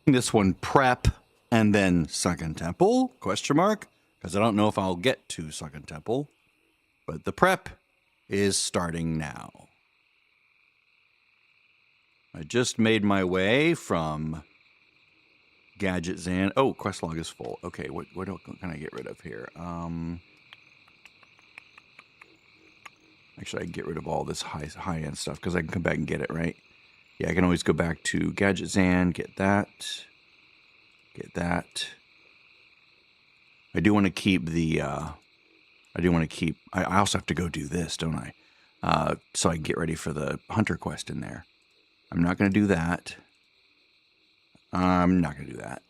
This one prep and then Sunken Temple, question mark, because I don't know if I'll get to Sunken Temple, but the prep is starting now. I just made my way from Gadget Zan. Oh, quest log is full. Okay, what can I get rid of here? Actually, I can get rid of all this high-end stuff because I can come back and get it, right? Yeah, I can always go back to Gadget Zan, get that. Get that. I do want to keep the, I also have to go do this, don't I? So I can get ready for the Hunter quest in there. I'm not going to do that. I'm not going to do that.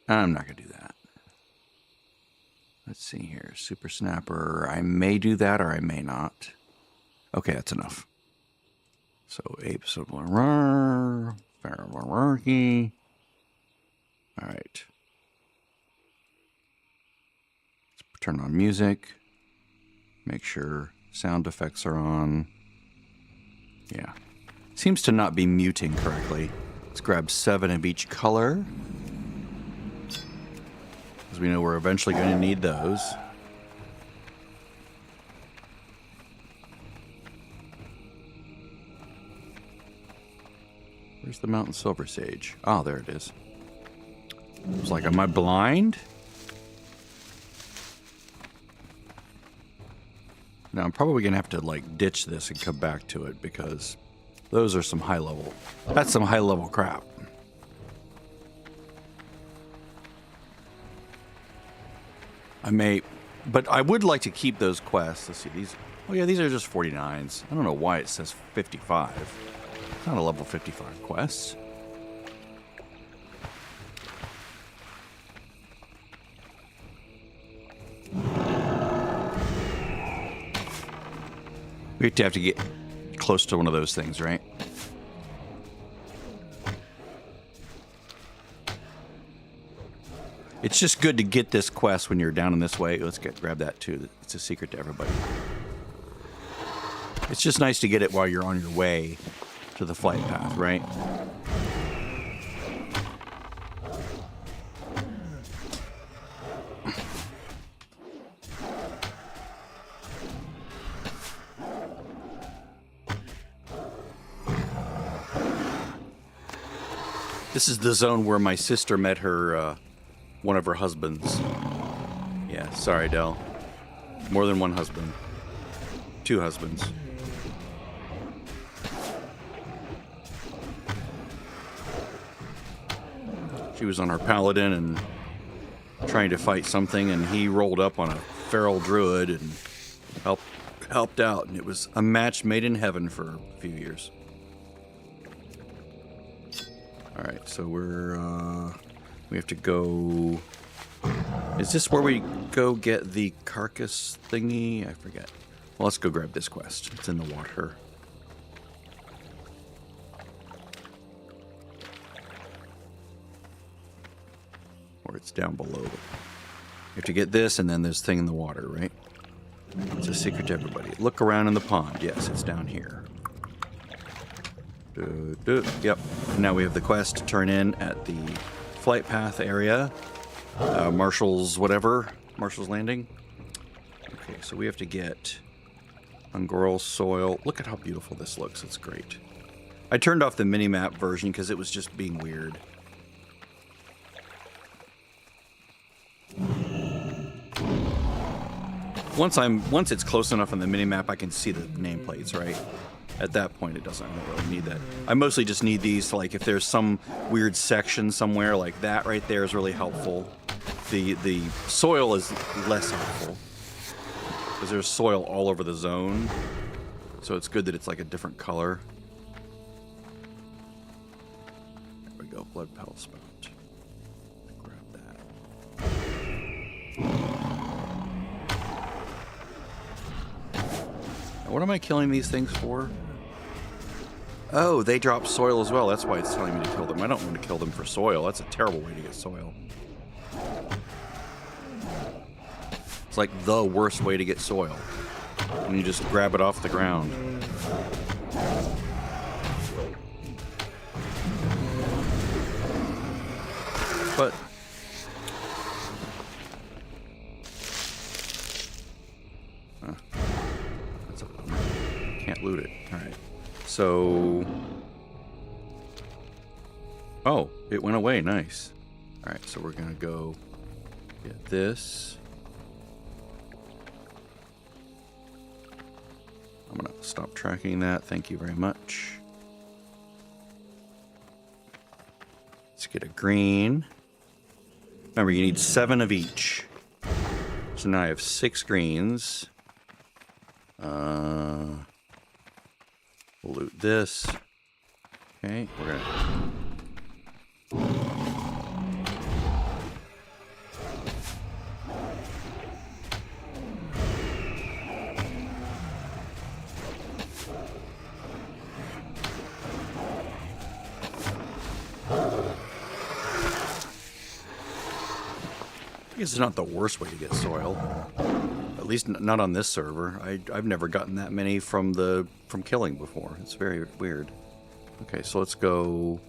I'm not going to do that. Let's see here. Super Snapper. I may do that or I may not. Okay, that's enough. So, apes of Larrar. Farrarararchy. All right. Let's turn on music. Make sure sound effects are on. Yeah. Seems to not be muting correctly. Let's grab 7 of each color. Because we know we're eventually going to need those. Where's the Mountain Silver Sage? Oh, there it is. I was like, am I blind? Now, I'm probably going to have to, like, ditch this and come back to it because those are some high level. That's some high level crap. I may, but I would like to keep those quests. Let's see, these, oh yeah, these are just 49s. I don't know why it says 55. It's not a level 55 quest. We have to get close to one of those things, right? It's just good to get this quest when you're down in this way. Let's grab that too. It's a secret to everybody. It's just nice to get it while you're on your way to the flight path, right? This is the zone where my sister met her, one of her husbands. Yeah, sorry, Del. More than one husband. 2 husbands. She was on our paladin and trying to fight something, and he rolled up on a feral druid and helped out, and it was a match made in heaven for a few years. All right, so we have to go. Is this where we go get the carcass thingy? I forget. Well, let's go grab this quest. It's in the water. Or it's down below. You have to get this, and then there's thing in the water, right? It's a secret to everybody. Look around in the pond. Yes, it's down here. Yep. Now we have the quest to turn in at the flight path area. Marshall's whatever. Marshall's Landing. Okay, so we have to get Ungorl soil. Look at how beautiful this looks. It's great. I turned off the mini-map version because it was just being weird. Once it's close enough on the mini-map, I can see the nameplates, right? At that point, I don't really need that. I mostly just need these, like, if there's some weird section somewhere, like that right there is really helpful. The soil is less helpful, because there's soil all over the zone, so it's good that it's like a different color. There we go, blood petal spout. Grab that. What am I killing these things for? Oh, they drop soil as well. That's why it's telling me to kill them. I don't want to kill them for soil. That's a terrible way to get soil. It's like the worst way to get soil. When you just grab it off the ground. But that's a bummer. Can't loot it. All right. So, oh, it went away. Nice. All right, so we're gonna go get this. I'm gonna stop tracking that. Thank you very much. Let's get a green. Remember, you need 7 of each. So now I have 6 greens. We'll loot this. Okay, we're gonna... I guess it's not the worst way to get soil. At least not on this server. I've never gotten that many from killing before. It's very weird. Okay, so let's go.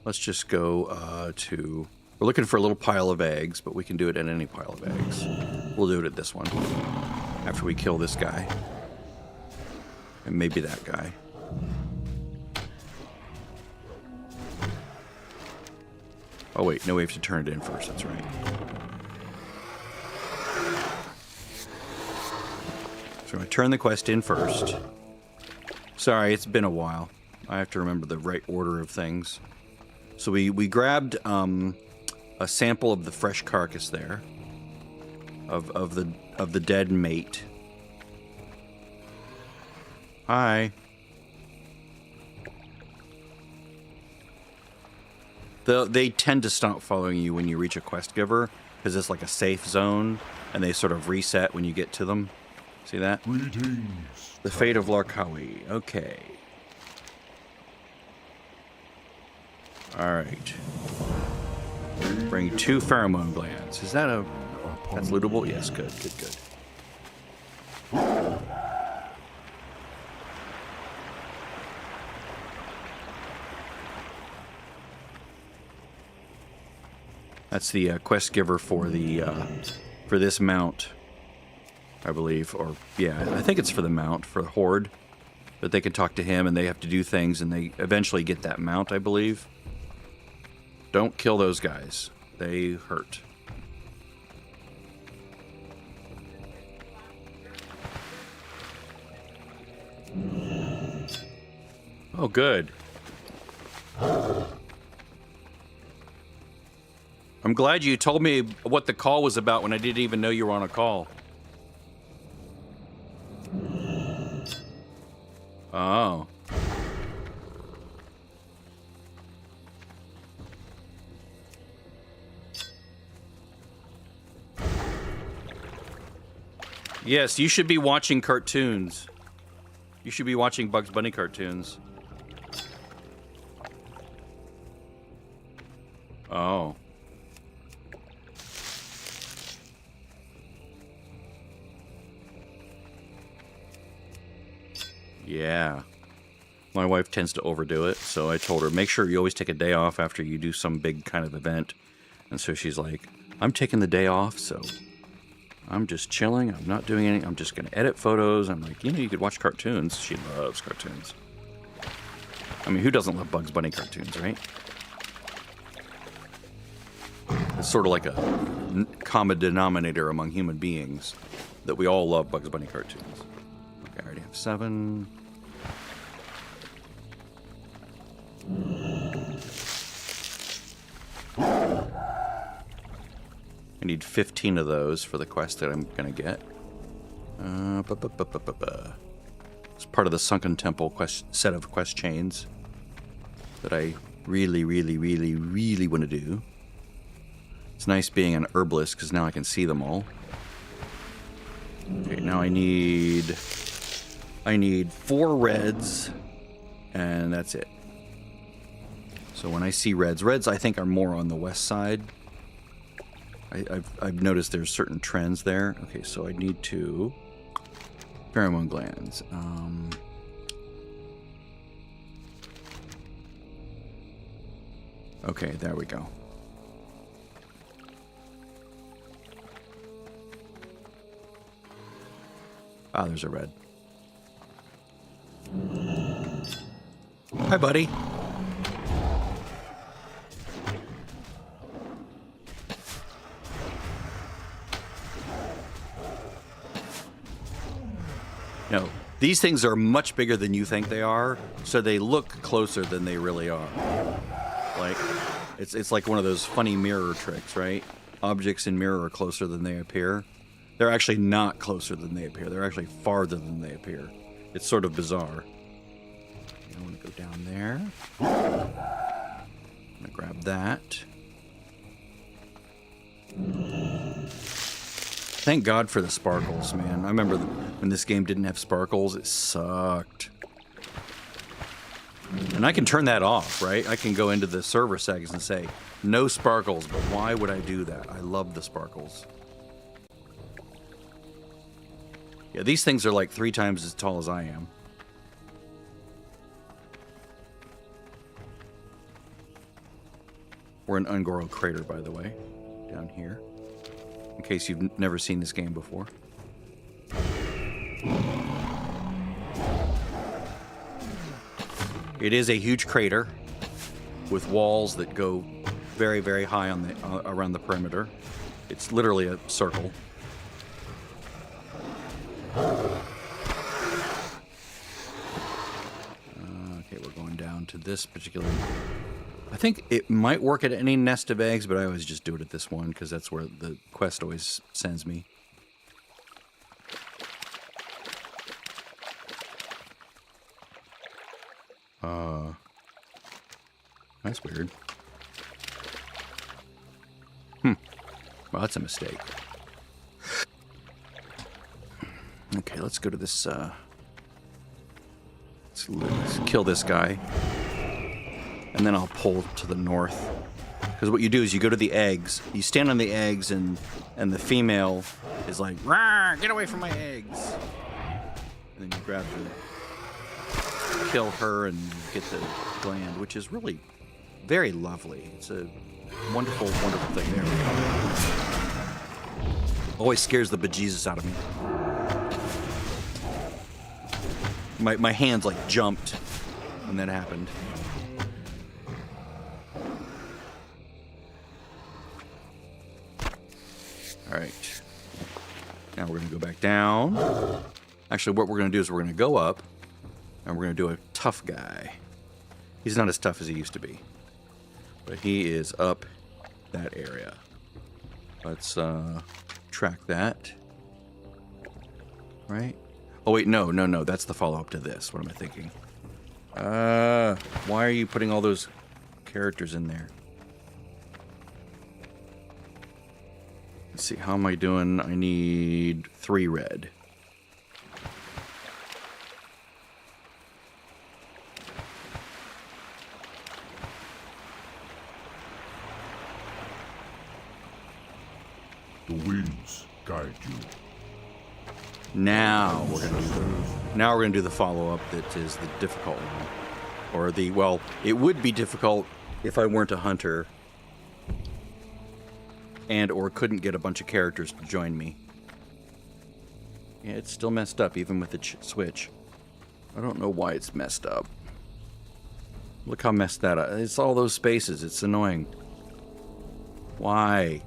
Let's just go to. We're looking for a little pile of eggs, but we can do it at any pile of eggs. We'll do it at this one after we kill this guy and maybe that guy. Oh wait, no, we have to turn it in first. That's right. So I'm going to turn the quest in first. Sorry, it's been a while. I have to remember the right order of things. So we grabbed a sample of the fresh carcass there, of the dead mate. Hi. They tend to stop following you when you reach a quest giver, because it's like a safe zone, and they sort of reset when you get to them. See that? Greetings. The fate of Larkawi. Okay. Alright. Bring 2 pheromone glands. Is that a... That's lootable? Yes, good, good, good. That's the quest giver for the for this mount, I believe, or yeah, I think it's for the mount for the horde. But they can talk to him, and they have to do things, and they eventually get that mount, I believe. Don't kill those guys; they hurt. Oh, good. I'm glad you told me what the call was about when I didn't even know you were on a call. Oh. Yes, you should be watching cartoons. You should be watching Bugs Bunny cartoons. Oh. Yeah. My wife tends to overdo it, so I told her, make sure you always take a day off after you do some big kind of event. And so she's like, I'm taking the day off, so I'm just chilling. I'm not doing anything. I'm just going to edit photos. I'm like, you know, you could watch cartoons. She loves cartoons. I mean, who doesn't love Bugs Bunny cartoons, right? It's sort of like a common denominator among human beings that we all love Bugs Bunny cartoons. Okay, I already have 7. I need 15 of those for the quest that I'm gonna get. It's part of the Sunken Temple set of quest chains that I really want to do. It's nice being an herbalist because now I can see them all. Okay, now I need 4 reds, and that's it. So when I see reds I think are more on the west side. I've noticed there's certain trends there. Okay, so I need 2 pheromone glands. Okay, there we go. Ah, there's a red. Hi, buddy. No, these things are much bigger than you think they are, so they look closer than they really are. Like, it's like one of those funny mirror tricks, right? Objects in mirror are closer than they appear. They're actually not closer than they appear. They're actually farther than they appear. It's sort of bizarre. I want to go down there. I'm going to grab that. Thank God for the sparkles, man. I remember when this game didn't have sparkles, it sucked. And I can turn that off, right? I can go into the server settings and say, no sparkles, but why would I do that? I love the sparkles. Yeah, these things are like 3 times as tall as I am. We're in Ungoro Crater, by the way, down here. In case you've never seen this game before. It is a huge crater with walls that go very, very high on the around the perimeter. It's literally a circle. Okay, we're going down to this particular... I think it might work at any nest of eggs, but I always just do it at this one because that's where the quest always sends me. That's weird. Well, that's a mistake. Okay, let's go to this, let's kill this guy. And then I'll pull to the north. Because what you do is you go to the eggs, you stand on the eggs, and the female is like, "Rawr, get away from my eggs!" And then you grab kill her and get the gland, which is really very lovely. It's a wonderful, wonderful thing. There we go. Always scares the bejesus out of me. My hands like jumped when that happened. All right. Now we're going to go back down. Actually, what we're going to do is we're going to go up, and we're going to do a tough guy. He's not as tough as he used to be, but he is up that area. Let's track that. Right? Oh, wait, no. That's the follow-up to this. What am I thinking? Why are you putting all those characters in there? Let's see, how am I doing? I need 3 red. The winds guide you. Now we're gonna do the follow-up that is the difficult one. Or the, well, it would be difficult if I weren't a hunter and or couldn't get a bunch of characters to join me. Yeah, it's still messed up even with the switch. I don't know why it's messed up. Look how messed that up. It's all those spaces. It's annoying. Why?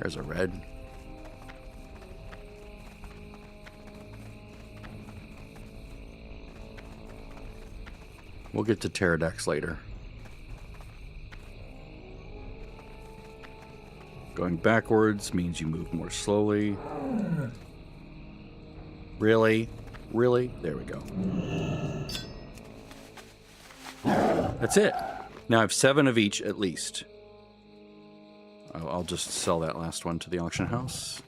There's a red. We'll get to pterodax later. Going backwards means you move more slowly. Really? There we go. That's it. Now I have 7 of each at least. I'll just sell that last one to the auction house.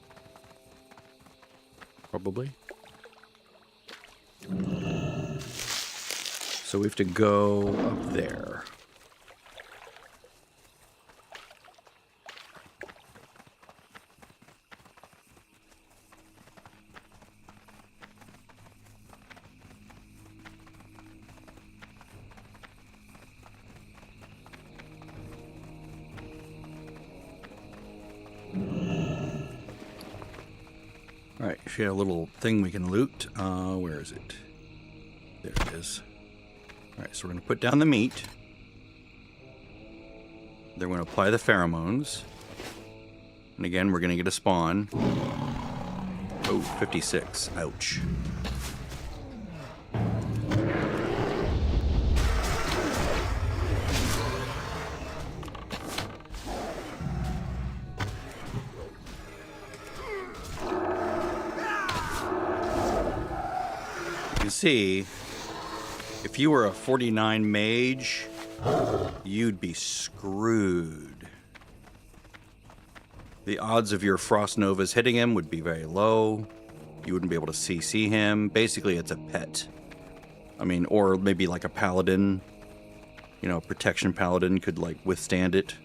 Probably. So we have to go up there. Actually, a little thing we can loot. Where is it? There it is. Alright, so we're going to put down the meat. Then we're going to apply the pheromones. And again, we're going to get a spawn. Oh, 56. Ouch. You can see, if you were a 49 mage, you'd be screwed. The odds of your Frost Novas hitting him would be very low. You wouldn't be able to CC him. Basically, it's a pet. I mean, or maybe like a paladin. You know, a protection paladin could like withstand it.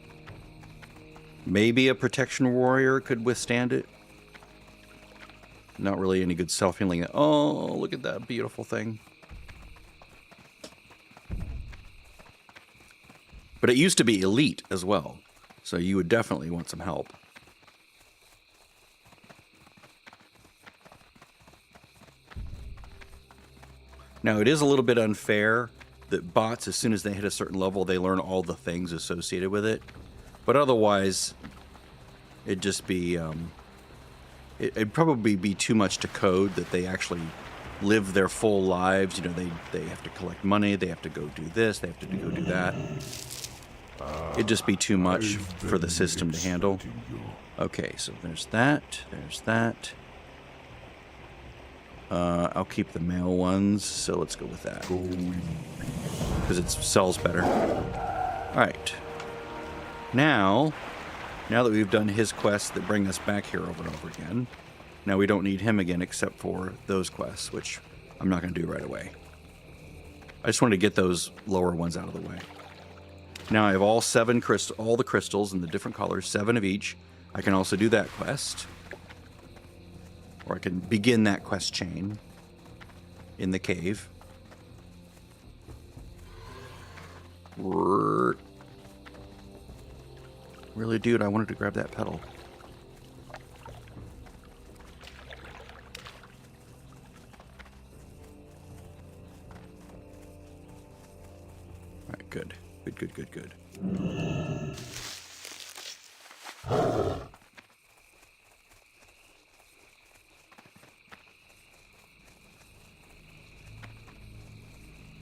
Maybe a protection warrior could withstand it. Not really any good self-healing. Oh, look at that beautiful thing. But it used to be elite as well. So you would definitely want some help. Now, it is a little bit unfair that bots, as soon as they hit a certain level, they learn all the things associated with it. But otherwise, it'd just be... it'd probably be too much to code that they actually live their full lives. You know, they have to collect money, they have to go do this, they have to go do that. It'd just be too much for the system to handle. Okay, so there's that, there's that. I'll keep the male ones, so let's go with that. Because it sells better. Alright. Now that we've done his quests that bring us back here over and over again, now we don't need him again except for those quests, which I'm not going to do right away. I just want to get those lower ones out of the way. Now I have all the crystals in the different colors, 7 of each. I can also do that quest. Or I can begin that quest chain in the cave. Really, dude, I wanted to grab that pedal. Alright, good. Good.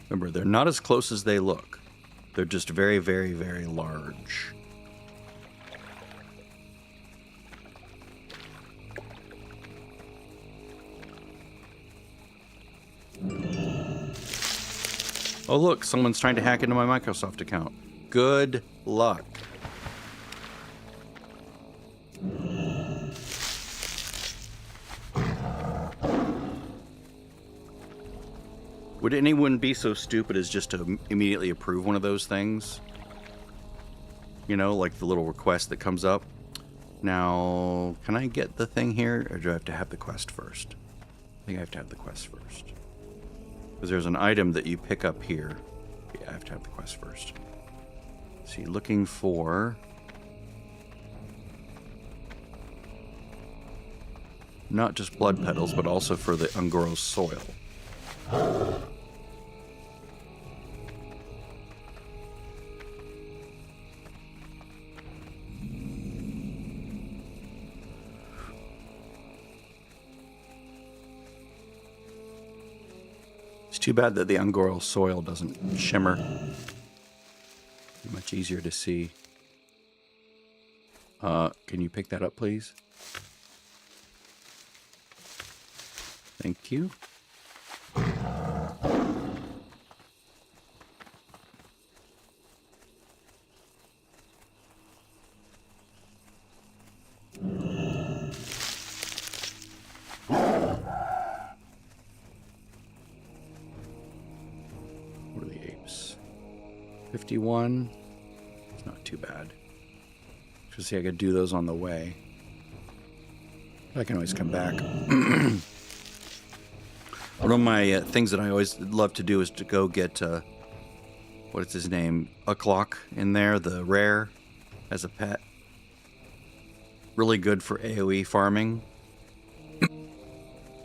Remember, they're not as close as they look. They're just very, very, very large. Oh, look, someone's trying to hack into my Microsoft account. Good luck. Would anyone be so stupid as just to immediately approve one of those things? You know, like the little request that comes up. Now, can I get the thing here, or do I have to have the quest first? I think I have to have the quest first. Because there's an item that you pick up here. Yeah, I have to have the quest first. See, looking for... not just blood petals, but also for the Ungoros soil. It's too bad that the Ungoros soil doesn't shimmer. Much easier to see. Can you pick that up, please? Thank you. What are the apes? 51. It's not too bad. Just see, I could do those on the way. I can always come back. One of my things that I always love to do is to go get, what is his name? Uclock in there, the rare, as a pet. Really good for AoE farming.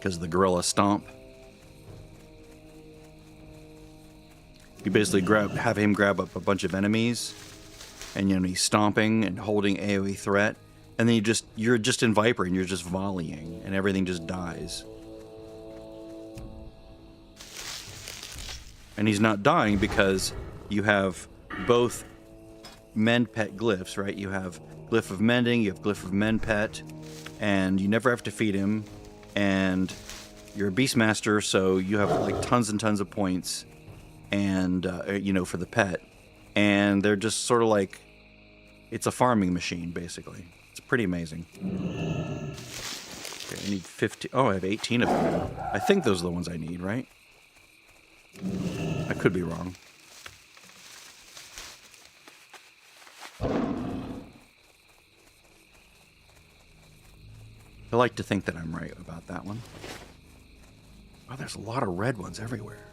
because of the gorilla stomp. You basically have him grab up a bunch of enemies, and he's stomping and holding AoE threat, and then you're just in Viper and you're just volleying, and everything just dies. And he's not dying because you have both mend pet glyphs, right? You have glyph of mending, you have glyph of mend pet, and you never have to feed him, and you're a beastmaster, so you have like tons and tons of points, and for the pet, and they're just sort of like, it's a farming machine basically. It's pretty amazing. Okay, I need 50. Oh, I have 18 of them now. I think those are the ones I need, right? I could be wrong. I like to think that I'm right about that one. Oh, there's a lot of red ones everywhere.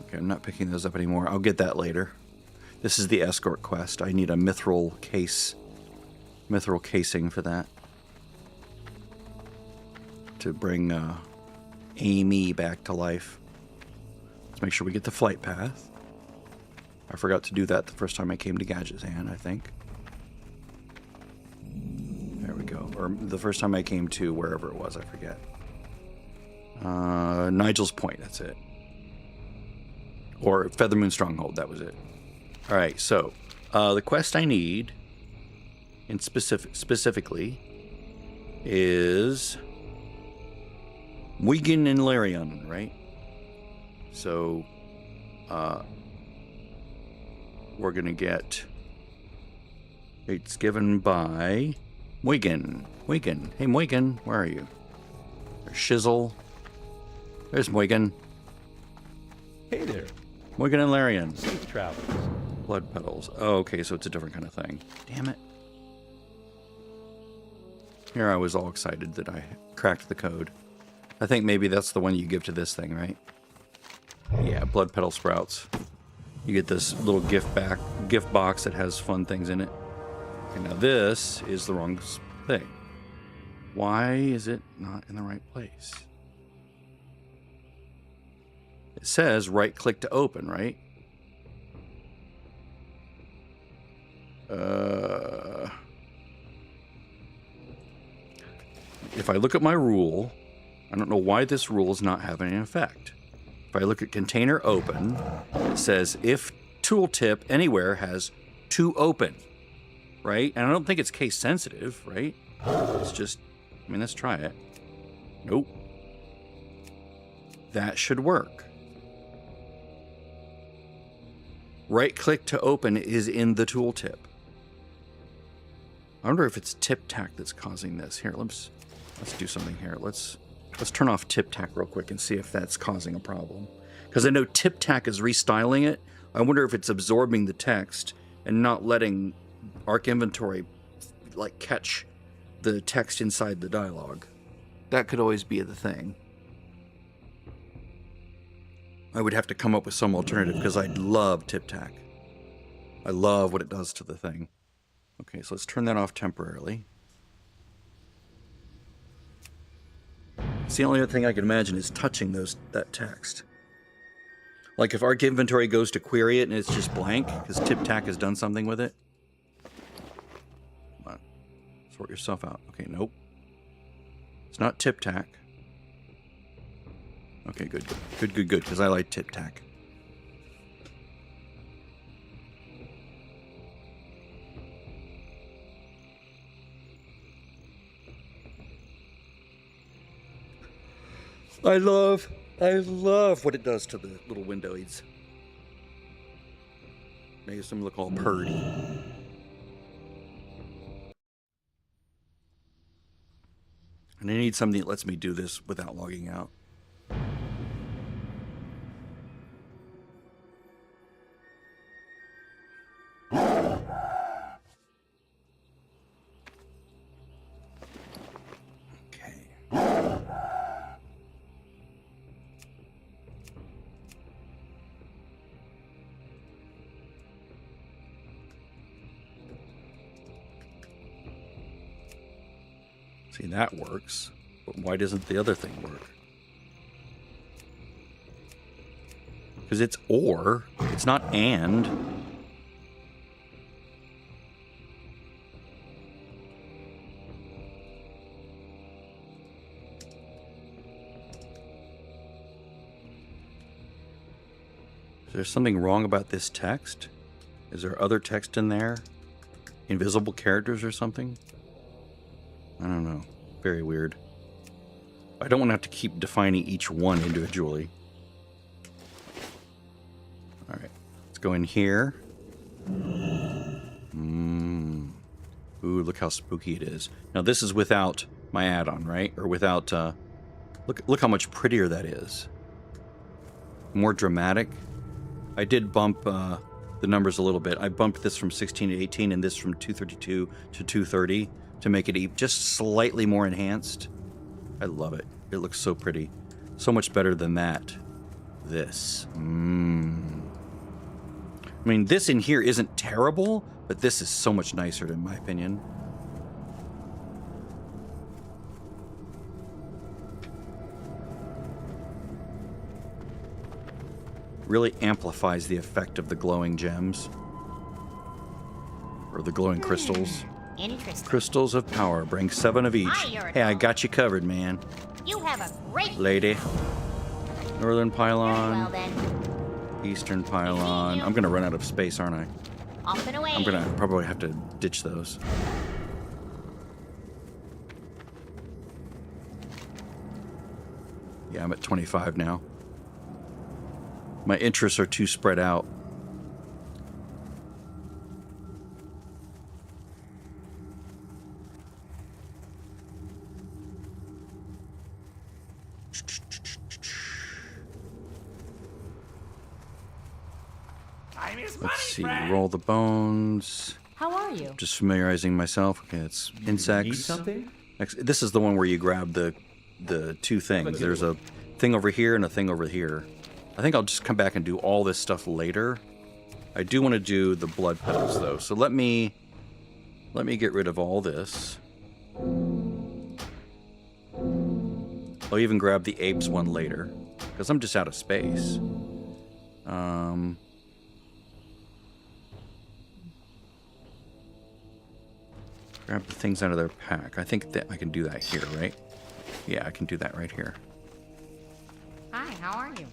Okay, I'm not picking those up anymore. I'll get that later. This is the escort quest. I need a mithril casing for that. To bring Amy back to life. Let's make sure we get the flight path. I forgot to do that the first time I came to Gadgetzan, I think. There we go. Or the first time I came to wherever it was, I forget. Nigel's Point, that's it. Or Feathermoon Stronghold, that was it. Alright, so the quest I need in specifically is Wigan and Larion, right? So we're gonna get, it's given by Wigan. Hey Wigan, where are you? There's Shizzle. There's Wigan. Hey there. Wigan and Larion. Safe travels. Blood petals. Oh, okay, so it's a different kind of thing. Damn it. Here I was all excited that I cracked the code. I think maybe that's the one you give to this thing, right? Yeah, blood petal sprouts. You get this little gift box that has fun things in it. Okay, now this is the wrong thing. Why is it not in the right place? It says right click to open, right? If I look at my rule, I don't know why this rule is not having an effect. If I look at container open, it says if tooltip anywhere has to open, right? And I don't think it's case sensitive, right? It's just, let's try it. Nope. That should work. Right click to open is in the tooltip. I wonder if it's tip-tack that's causing this. Here, let's do something here. Let's turn off tip-tack real quick and see if that's causing a problem. Because I know tip-tack is restyling it. I wonder if it's absorbing the text and not letting Arc Inventory catch the text inside the dialogue. That could always be the thing. I would have to come up with some alternative because I love tip-tack. I love what it does to the thing. Okay, so let's turn that off temporarily. It's the only other thing I can imagine is touching that text. Like if Arc Inventory goes to query it and it's just blank because tip-tack has done something with it. Come on, sort yourself out. Okay, nope. It's not tip-tack. Okay, good, because I like tip-tack. I love what it does to the little windows. Makes them look all purdy. And I need something that lets me do this without logging out. See, that works. But why doesn't the other thing work? Because it's or, it's not and. Is there something wrong about this text? Is there other text in there? Invisible characters or something? I don't know. Very weird. I don't want to have to keep defining each one individually. Alright. Let's go in here. Ooh, look how spooky it is. Now this is without my add-on, right? Or without, look how much prettier that is. More dramatic. I did bump the numbers a little bit. I bumped this from 16 to 18 and this from 232 to 230 to make it just slightly more enhanced. I love it. It looks so pretty. So much better than that. This. I mean, this in here isn't terrible, but this is so much nicer in my opinion. Really amplifies the effect of the glowing gems. Or the glowing crystals. Interesting. Crystals of power. Bring 7 of each. Hey, I got you covered, man. You have a great Lady. Northern pylon. Well then, Eastern pylon. I'm gonna run out of space, aren't I? off and away. I'm gonna probably have to ditch those. Yeah, I'm at 25 now. My interests are too spread out. Let's see, roll the bones. How are you? Just familiarizing myself. Okay, it's insects. Need something? This is the one where you grab the two things. There's a thing over here and a thing over here. I think I'll just come back and do all this stuff later. I do want to do the blood petals though. So let me get rid of all this. I'll even grab the apes one later because I'm just out of space. Grab the things out of their pack. I think that I can do that here, right? Yeah, I can do that right here. Hi, how are you?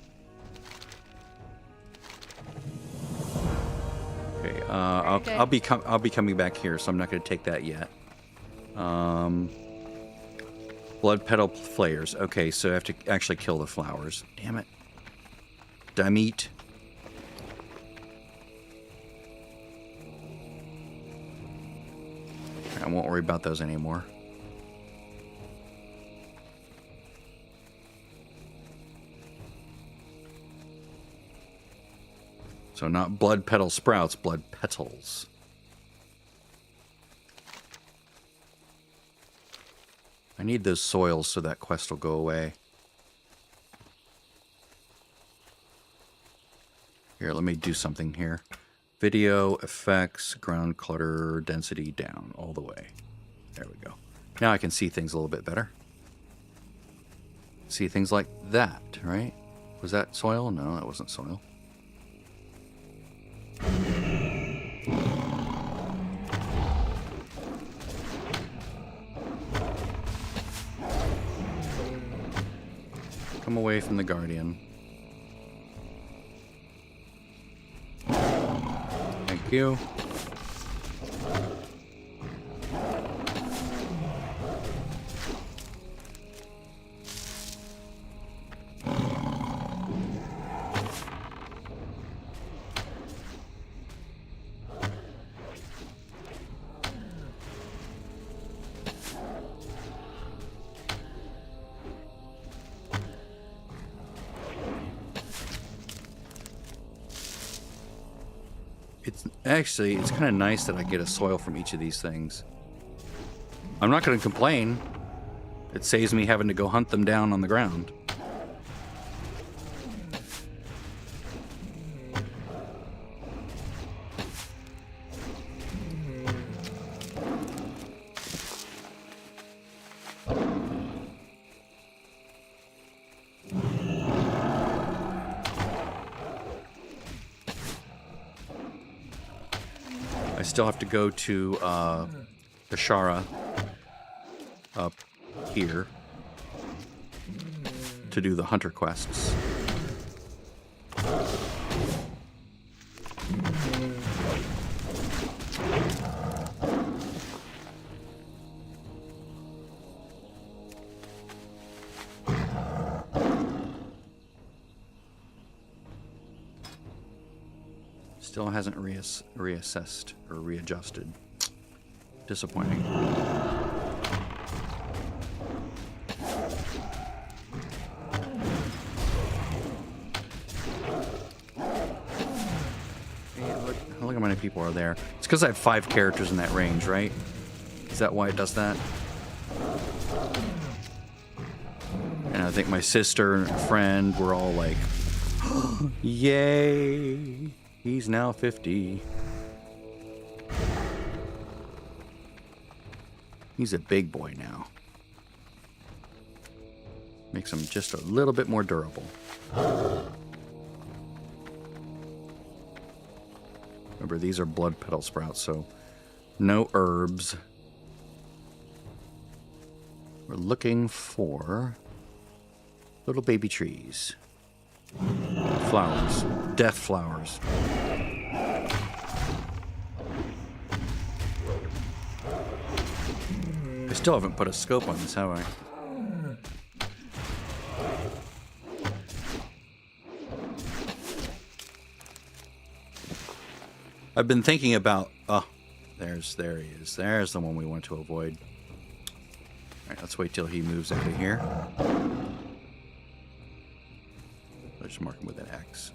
Okay, I'll be coming back here, so I'm not going to take that yet. Blood petal flayers. Okay, so I have to actually kill the flowers. Damn it. Damit. I won't worry about those anymore. So not blood petal sprouts, blood petals. I need those soils so that quest will go away. Here, let me do something here. Video, effects, ground clutter, density down, all the way. There we go. Now I can see things a little bit better. See things like that, right? Was that soil? No, that wasn't soil. Come away from the Guardian. Thank you. It's kind of nice that I get a soil from each of these things. I'm not going to complain. It saves me having to go hunt them down on the ground. I still have to go to Ashara up here to do the hunter quests. Still hasn't reassessed or readjusted. Disappointing. Look how many people are there. It's because I have 5 characters in that range, right? Is that why it does that? And I think my sister and a friend were all like, yay! He's now 50. He's a big boy now. Makes him just a little bit more durable. Remember, these are blood petal sprouts, so no herbs. We're looking for little baby trees. Flowers. Death flowers. I still haven't put a scope on this, have I? I've been thinking about... Oh, there he is. There's the one we want to avoid. Alright, let's wait till he moves out of here. Let's mark him with an X.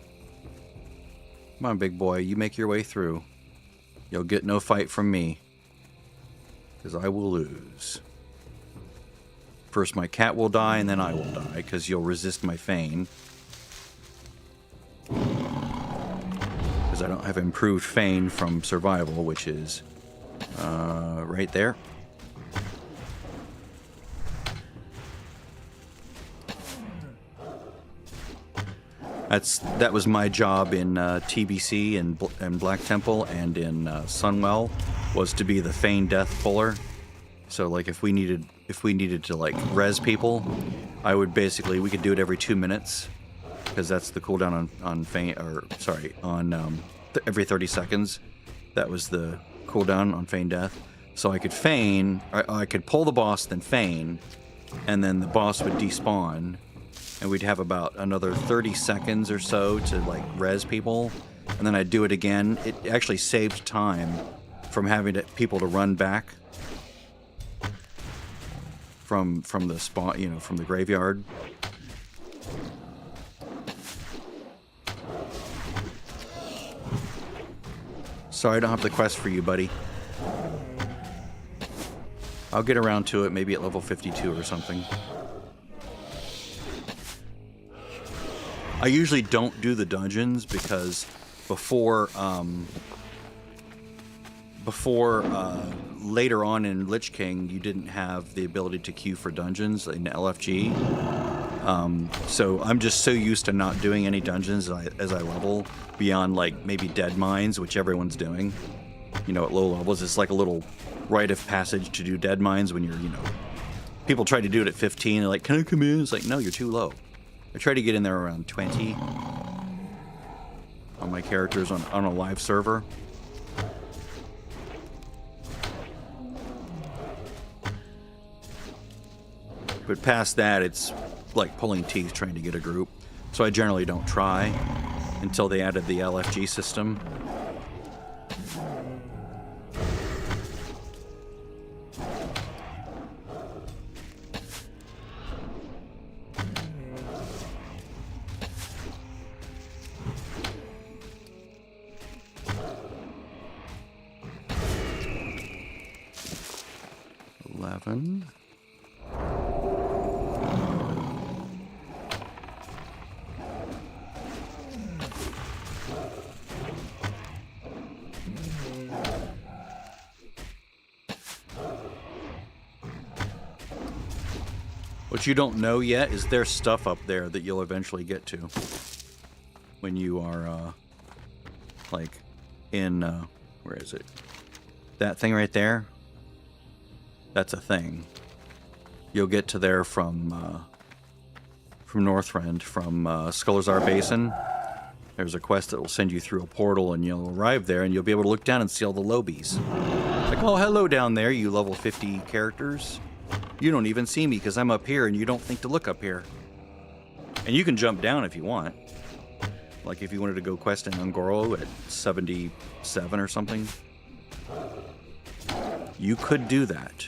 Come on, big boy. You make your way through. You'll get no fight from me. Because I will lose. First my cat will die, and then I will die. Because you'll resist my feign. Because I don't have improved feign from survival, which is right there. That was my job in TBC and Black Temple and in Sunwell, was to be the feign death puller. So like if we needed to like res people, I would basically, we could do it every 2 minutes, because that's the cooldown on feign, or sorry, on every 30 seconds. That was the cooldown on feign death. So I could feign, I could pull the boss, then feign, and then the boss would despawn. And we'd have about another 30 seconds or so to like res people, and then I'd do it again. It actually saved time from having people to run back from the spawn, you know, from the graveyard. Sorry, I don't have the quest for you, buddy. I'll get around to it maybe at level 52 or something. I usually don't do the dungeons because before later on in Lich King, you didn't have the ability to queue for dungeons in LFG. So I'm just so used to not doing any dungeons as I level beyond like maybe Dead Mines, which everyone's doing. You know, at low levels, it's like a little rite of passage to do Dead Mines when you're, you know, people try to do it at 15. They're like, "Can I come in?" It's like, no, you're too low. I try to get in there around 20 on my characters on a live server. But past that, it's like pulling teeth trying to get a group. So I generally don't try until they added the LFG system. What you don't know yet is there's stuff up there that you'll eventually get to when you are like in where is it? That thing right there, that's a thing. You'll get to there from Northrend, from Skullazar Basin. There's a quest that will send you through a portal, and you'll arrive there, and you'll be able to look down and see all the lobies. Like, oh, hello down there, you level 50 characters. You don't even see me because I'm up here, and you don't think to look up here. And you can jump down if you want. Like if you wanted to go quest in Ungoro at 77 or something. You could do that.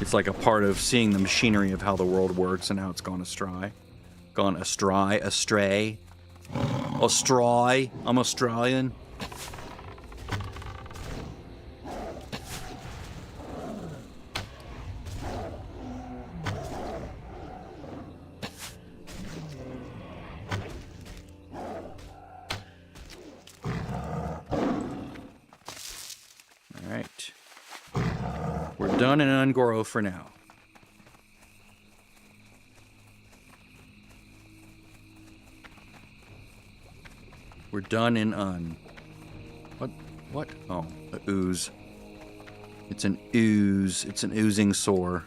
It's like a part of seeing the machinery of how the world works and how it's gone astray. Gone astray. Astray. I'm Australian. Alright. We're done in Ungoro for now. We're done in What? Oh, a ooze. It's an ooze. It's an oozing sore.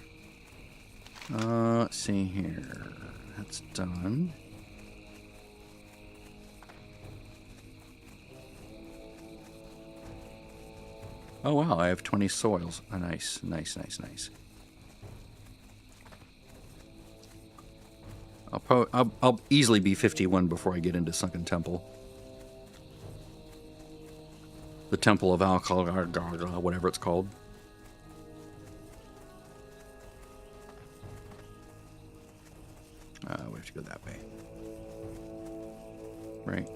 Let's see here. That's done. Oh wow, I have 20 soils. Oh, nice. I'll easily be 51 before I get into Sunken Temple. The Temple of Alcohol, whatever it's called. We have to go that way. Right.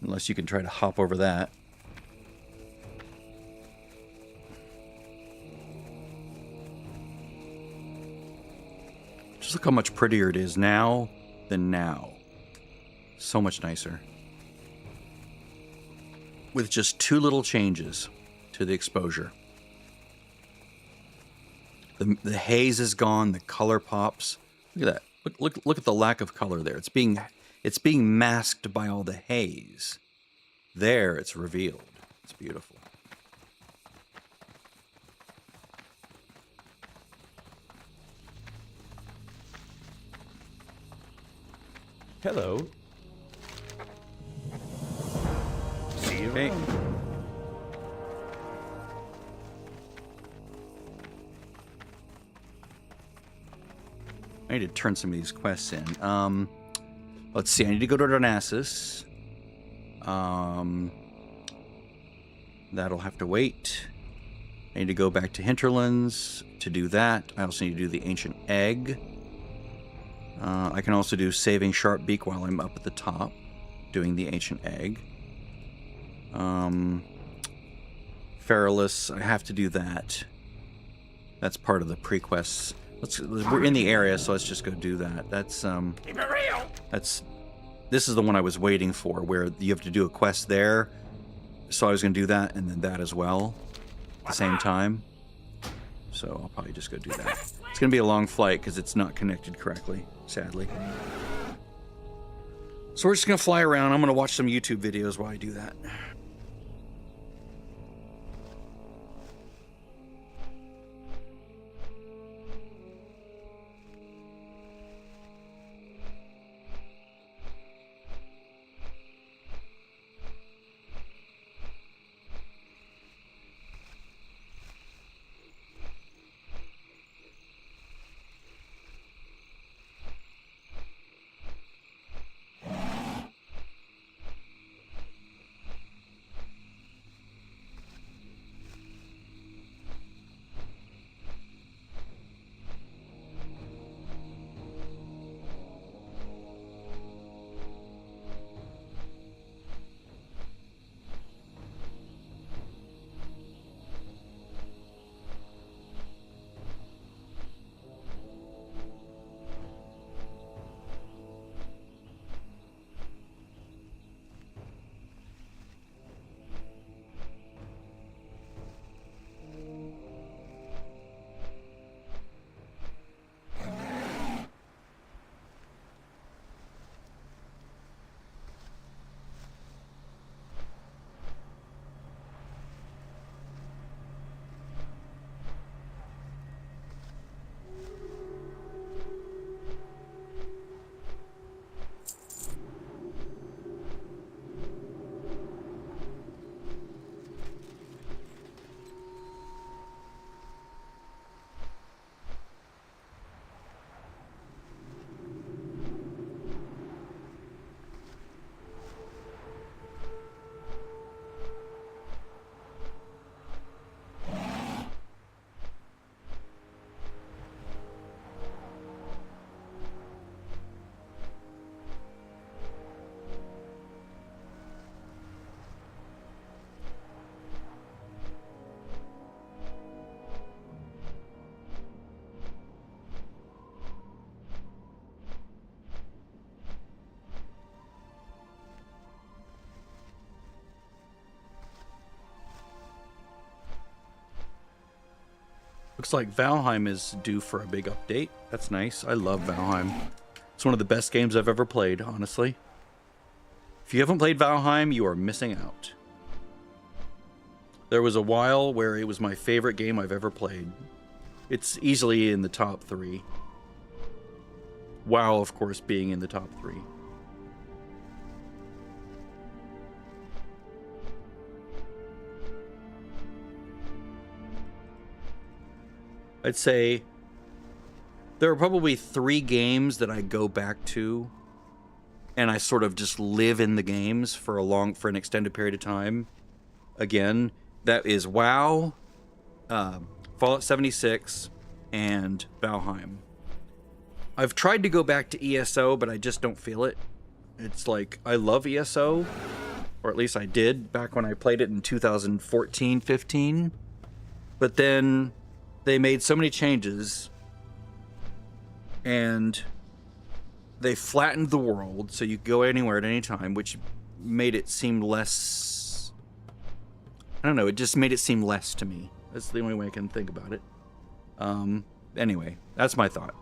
Unless you can try to hop over that. Just look how much prettier it is now than now. So much nicer. With just 2 little changes to the exposure. The haze is gone, the color pops. Look at that. Look at the lack of color there. It's being masked by all the haze. There it's revealed. It's beautiful. Hello. See you Okay. around. I need to turn some of these quests in. Let's see. I need to go to Darnassus. That'll have to wait. I need to go back to Hinterlands to do that. I also need to do the Ancient Egg. I can also do Saving Sharpbeak while I'm up at the top, doing the Ancient Egg. Feralus, I have to do that. That's part of the pre-quests. We're in the area, so let's just go do that. That's Keep it real. this is the one I was waiting for, where you have to do a quest there. So I was going to do that and then that as well at the same time. So I'll probably just go do that. It's going to be a long flight because it's not connected correctly, sadly. So we're just going to fly around. I'm going to watch some YouTube videos while I do that. Looks like Valheim is due for a big update. That's nice. I love Valheim. It's one of the best games I've ever played, honestly. If you haven't played Valheim, you are missing out. There was a while where it was my favorite game I've ever played. It's easily in the top 3. WoW, of course, being in the top 3. I'd say there are probably 3 games that I go back to and I sort of just live in the games for an extended period of time. Again, that is WoW, Fallout 76, and Valheim. I've tried to go back to ESO, but I just don't feel it. It's like, I love ESO, or at least I did back when I played it in 2014-15, but then they made so many changes, and they flattened the world so you could go anywhere at any time, which made it seem less... I don't know, it just made it seem less to me. That's the only way I can think about it. Anyway, that's my thought.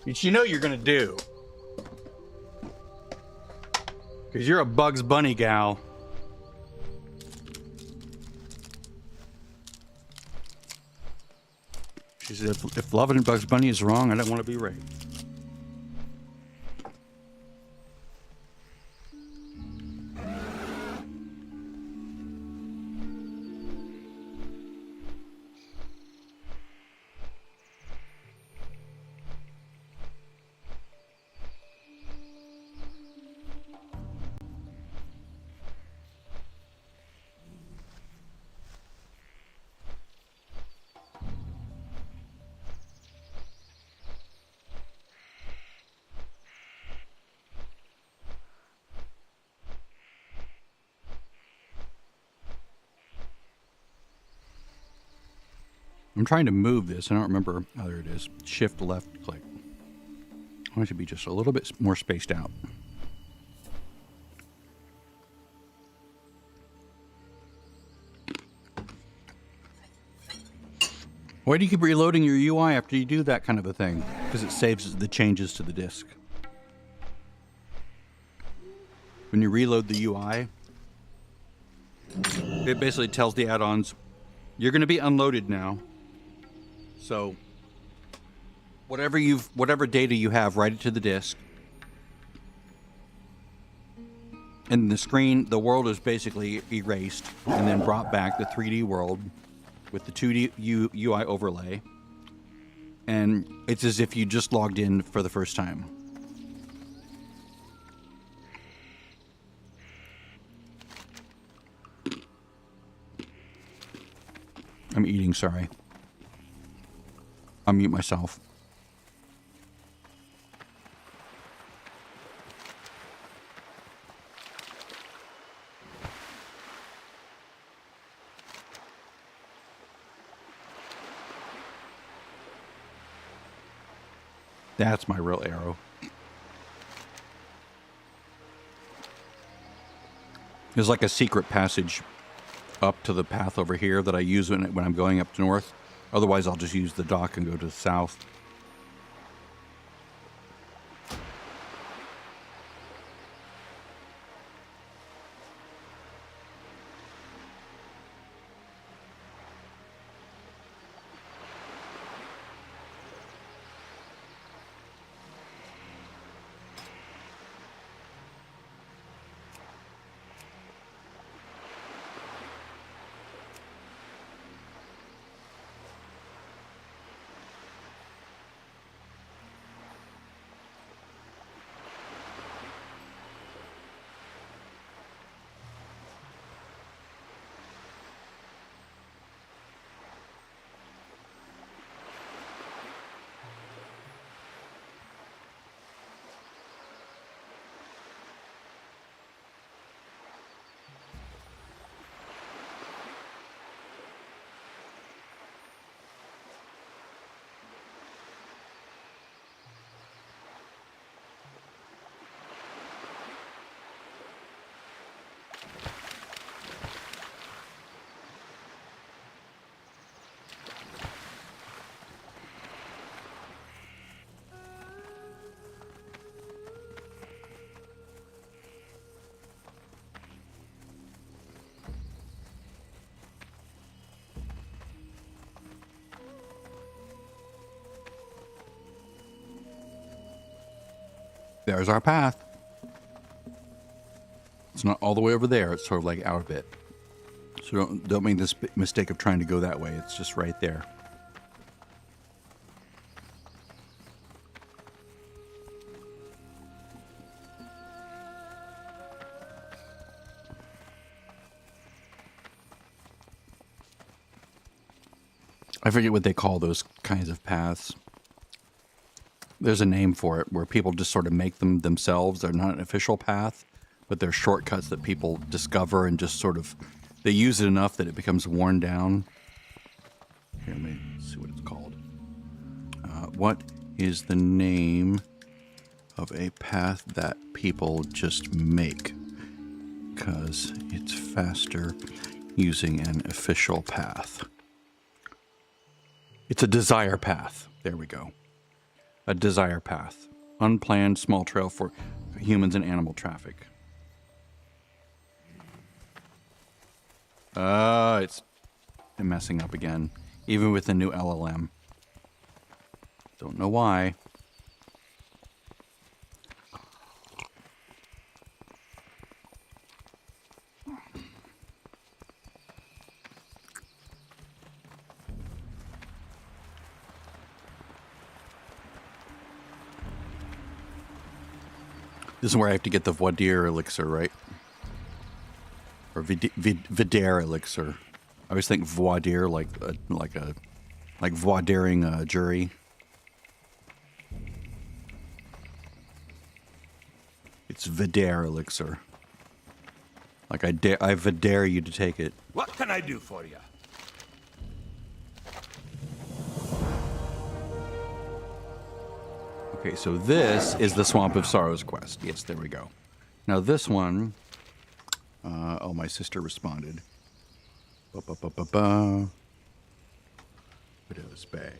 Which you know you're gonna do. Because you're a Bugs Bunny gal. She said, if loving Bugs Bunny is wrong, I don't want to be right. I'm trying to move this. I don't remember. Oh, there it is. Shift left click. I want it to be just a little bit more spaced out. Why do you keep reloading your UI after you do that kind of a thing? Because it saves the changes to the disk. When you reload the UI, it basically tells the add-ons, you're going to be unloaded now. So whatever data you have, write it to the disk. And the screen, the world is basically erased and then brought back, the 3D world with the 2D UI overlay. And it's as if you just logged in for the first time. I'm eating, sorry. I'll mute myself. That's my real arrow. There's like a secret passage up to the path over here that I use when I'm going up to north. Otherwise, I'll just use the dock and go to the south. There's our path. It's not all the way over there. It's sort of like out a bit. So don't make this mistake of trying to go that way. It's just right there. I forget what they call those kinds of paths. There's a name for it where people just sort of make them themselves. They're not an official path, but they're shortcuts that people discover and just sort of, they use it enough that it becomes worn down. Here, let me see what it's called. What is the name of a path that people just make? Because it's faster using an official path. It's a desire path. There we go. A desire path. Unplanned small trail for humans and animal traffic. It's messing up again. Even with the new LLM. Don't know why. This is where I have to get the Voidir elixir, right? Or Vidaire elixir. I always think Voidir like Voidiring a jury. It's Vidaire elixir. Like I dare you to take it. What can I do for you? Okay, so this is the Swamp of Sorrows quest. Yes, there we go. Now this one, oh, my sister responded. Widow's Bay.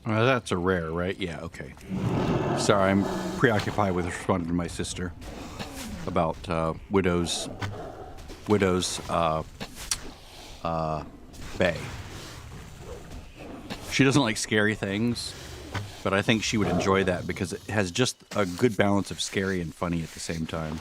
That's a rare, right? Yeah, okay. Sorry, I'm preoccupied with responding to my sister about Widow's Bay. She doesn't like scary things, but I think she would enjoy that because it has just a good balance of scary and funny at the same time.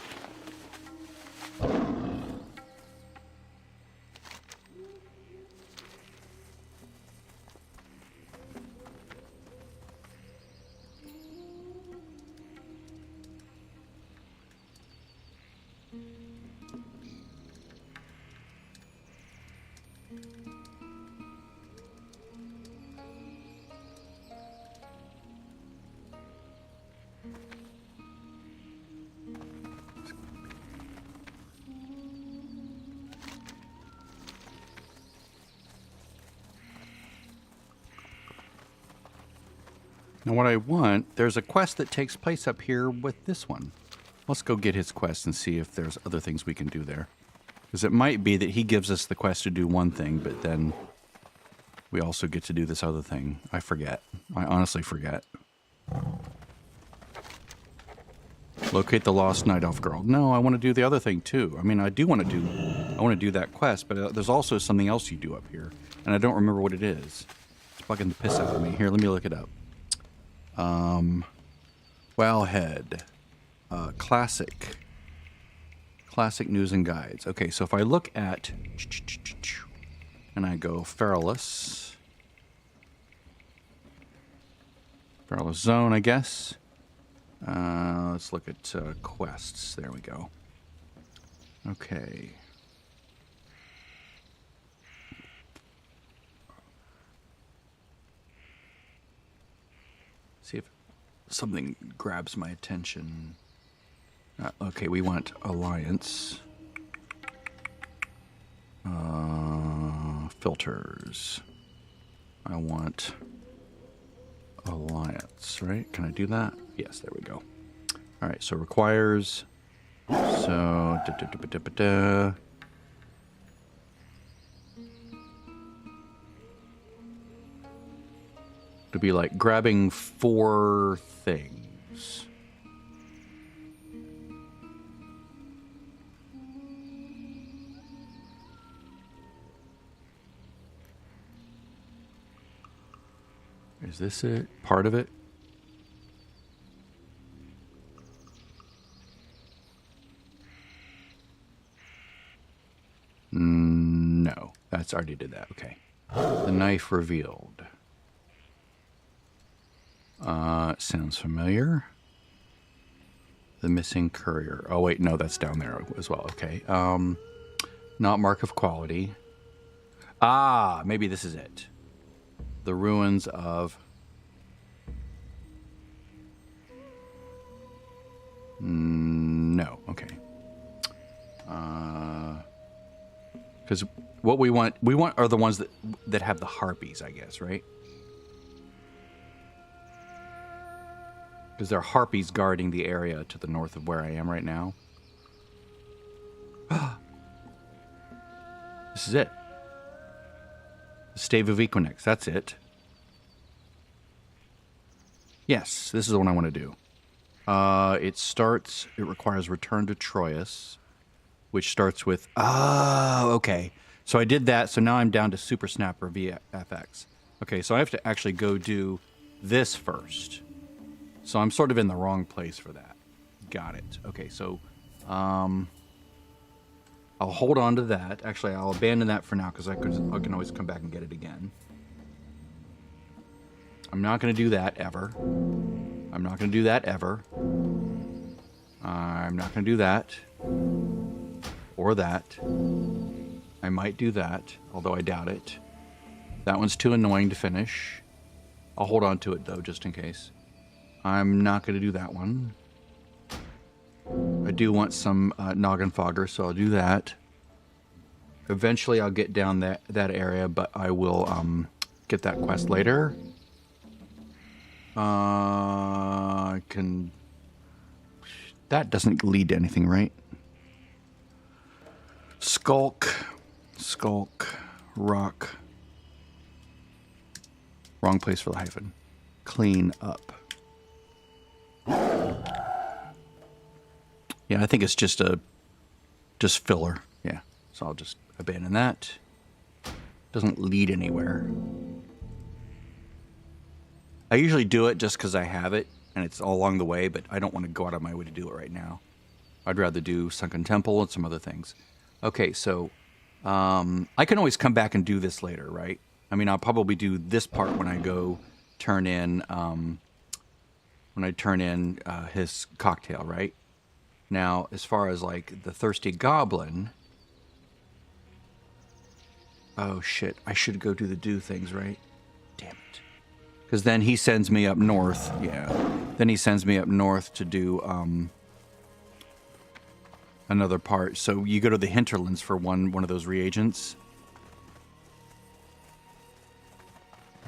Now what I want, there's a quest that takes place up here with this one. Let's go get his quest and see if there's other things we can do there. Because it might be that he gives us the quest to do one thing, but then we also get to do this other thing. I forget. I honestly forget. Locate the lost night elf girl. No, I want to do the other thing too. I mean, I want to do that quest, but there's also something else you do up here, and I don't remember what it is. It's bugging the piss out of me. Here, let me look it up. Wowhead. Classic news and guides. Okay, so if I look at and I go Feralus Zone, I guess. Let's look at quests. There we go. Okay. See if something grabs my attention. Okay, we want Alliance. Filters. I want Alliance, right? Can I do that? Yes, there we go. All right, so requires. So. To be like grabbing 4 things. Is this it? Part of it? No, that's already did that. Okay. The knife revealed. Sounds familiar. The missing courier. Oh wait, no, that's down there as well. Okay. Not mark of quality. Ah, maybe this is it. The ruins of. No. Okay. Because what we want are the ones that have the harpies, I guess, right? Because there are harpies guarding the area to the north of where I am right now. This is it. The Stave of Equinix, that's it. Yes, this is the one I want to do. It requires Return to Troyes, which starts with, okay. So I did that, so now I'm down to Super Snapper VFX. Okay, so I have to actually go do this first. So I'm sort of in the wrong place for that. Got it. Okay, so I'll hold on to that. Actually, I'll abandon that for now because I can always come back and get it again. I'm not going to do that ever. I'm not going to do that ever. I'm not going to do that. Or that. I might do that, although I doubt it. That one's too annoying to finish. I'll hold on to it, though, just in case. I'm not going to do that one. I do want some noggin fogger, so I'll do that. Eventually, I'll get down that area, but I will get that quest later. I can... That doesn't lead to anything, right? Skulk, rock. Wrong place for the hyphen. clean up. Yeah, I think it's just filler. Yeah, so I'll just abandon that. Doesn't lead anywhere. I usually do it just because I have it and it's all along the way, but I don't want to go out of my way to do it right now. I'd rather do Sunken Temple and some other things. Okay, so I can always come back and do this later, right? I mean, I'll probably do this part when I go turn in his cocktail, right? Now, as far as like the Thirsty Goblin, oh shit, I should go do things, right? Damn it. Because then he sends me up north, yeah. Then he sends me up north to do another part. So you go to the hinterlands for one of those reagents.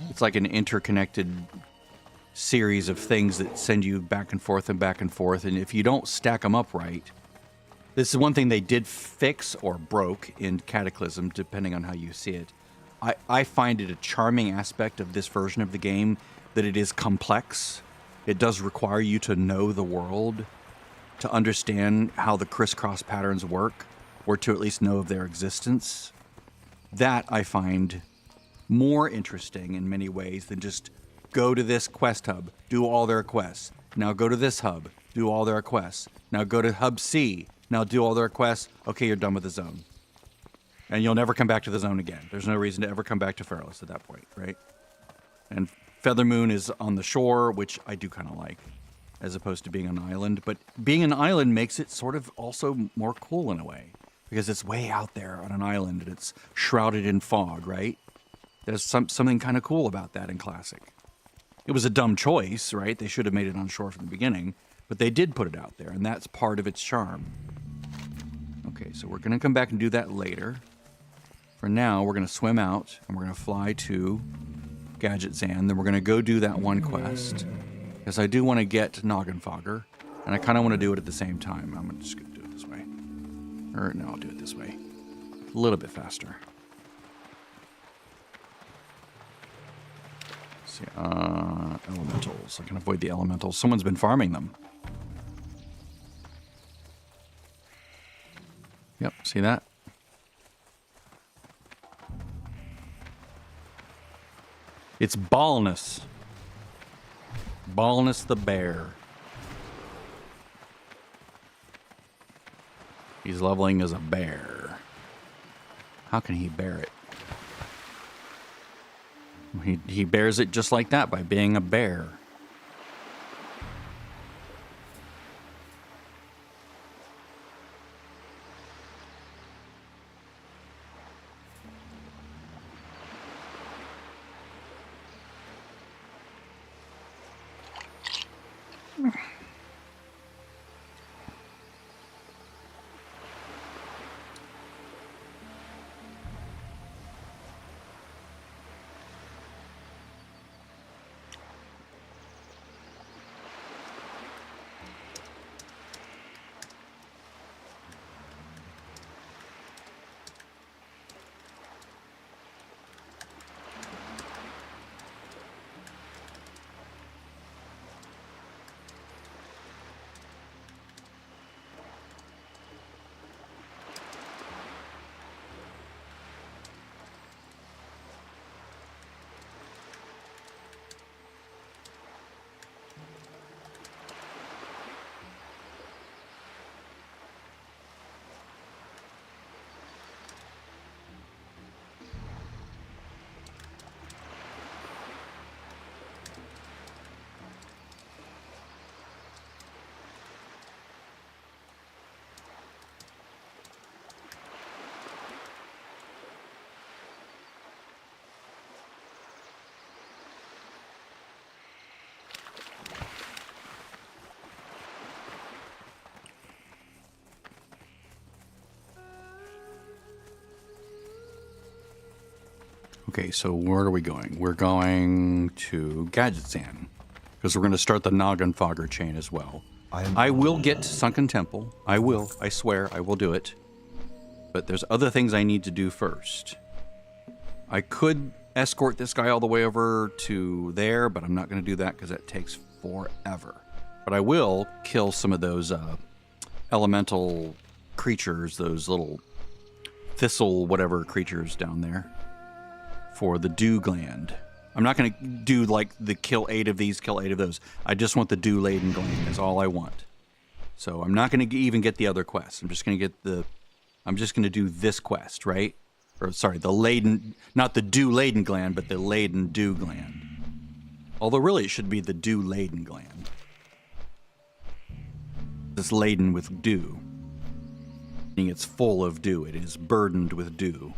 It's like an interconnected series of things that send you back and forth and back and forth. And if you don't stack them up right, this is one thing they did fix or broke in Cataclysm, depending on how you see it. I find it a charming aspect of this version of the game that it is complex. It does require you to know the world, to understand how the crisscross patterns work, or to at least know of their existence. That I find more interesting in many ways than just go to this quest hub, do all their quests. Now go to this hub, do all their quests. Now go to hub C, now do all their quests. Okay, you're done with the zone. And you'll never come back to the zone again. There's no reason to ever come back to Fairless at that point, right? And Feathermoon is on the shore, which I do kind of like, as opposed to being an island. But being an island makes it sort of also more cool in a way, because it's way out there on an island and it's shrouded in fog, right? There's something kind of cool about that in Classic. It was a dumb choice, right? They should have made it on shore from the beginning, but they did put it out there, and that's part of its charm. Okay, so we're going to come back and do that later. For now, we're going to swim out, and we're going to fly to Gadget Zan. Then we're going to go do that one quest, because I do want to get Noggenfogger, and I kind of want to do it at the same time. I'm just going to do it this way. Or, no, I'll do it this way. A little bit faster. Let's see, elementals. I can avoid the elementals. Someone's been farming them. Yep, see that? It's Ballness. Ballness the bear. He's leveling as a bear. How can he bear it? He bears it just like that, by being a bear. Okay, so where are we going? We're going to Gadget Zan, because we're going to start the Noggenfogger chain as well. I will get to Sunken Temple. I will. I swear I will do it. But there's other things I need to do first. I could escort this guy all the way over to there, but I'm not going to do that because that takes forever. But I will kill some of those elemental creatures, those little thistle whatever creatures down there for the dew gland. I'm not going to do like the kill 8 of these, kill 8 of those. I just want the dew laden gland. That's all I want. So I'm not going to even get the other quests. I'm just going to get I'm just going to do this quest, right? Or sorry, the laden, not the dew laden gland, but the laden dew gland. Although really it should be the dew laden gland. It's laden with dew. Meaning it's full of dew. It is burdened with dew.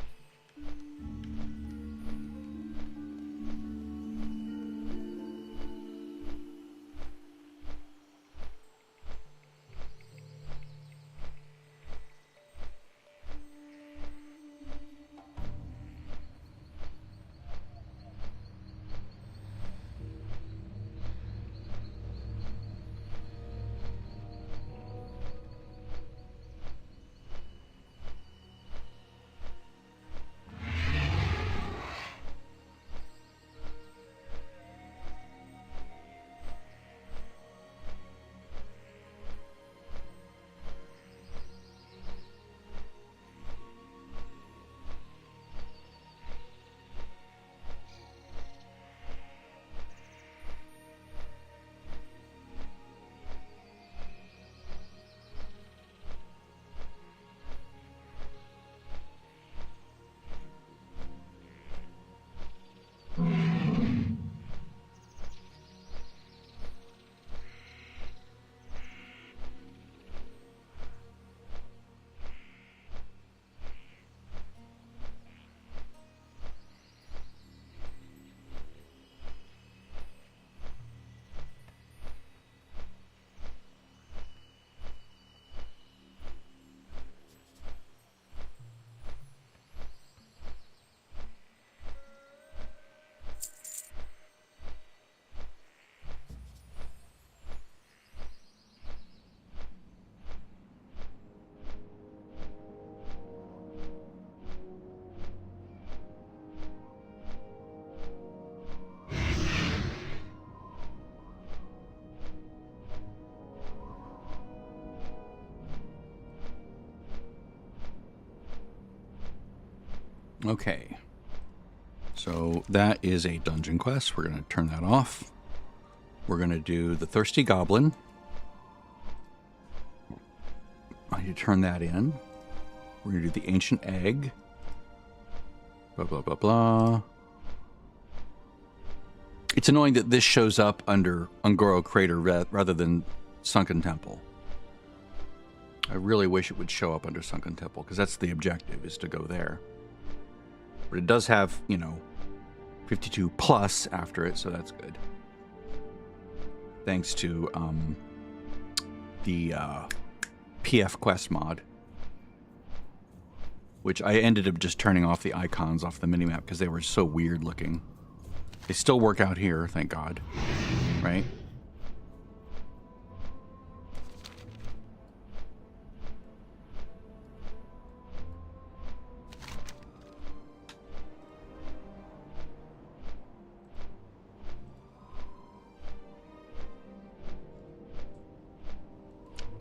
Okay, so that is a dungeon quest. We're going to turn that off. We're going to do the Thirsty Goblin. I need to turn that in. We're going to do the Ancient Egg. Blah, blah, blah, blah. It's annoying that this shows up under Ungoro Crater rather than Sunken Temple. I really wish it would show up under Sunken Temple, because that's the objective, is to go there. But it does have, 52 plus after it, so that's good. Thanks to the PF Quest mod, which I ended up just turning off the icons off the minimap because they were so weird looking. They still work out here, thank God, right?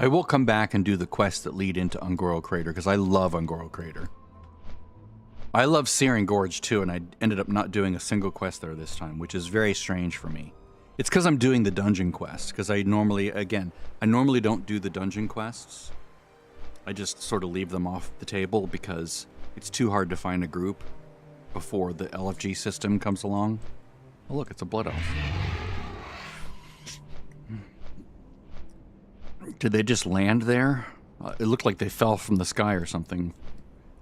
I will come back and do the quests that lead into Ungoro Crater, because I love Ungoro Crater. I love Searing Gorge too, and I ended up not doing a single quest there this time, which is very strange for me. It's because I'm doing the dungeon quests, because I normally don't do the dungeon quests. I just sort of leave them off the table because it's too hard to find a group before the LFG system comes along. Oh look, it's a Blood Elf. Did they just land there? It looked like they fell from the sky or something.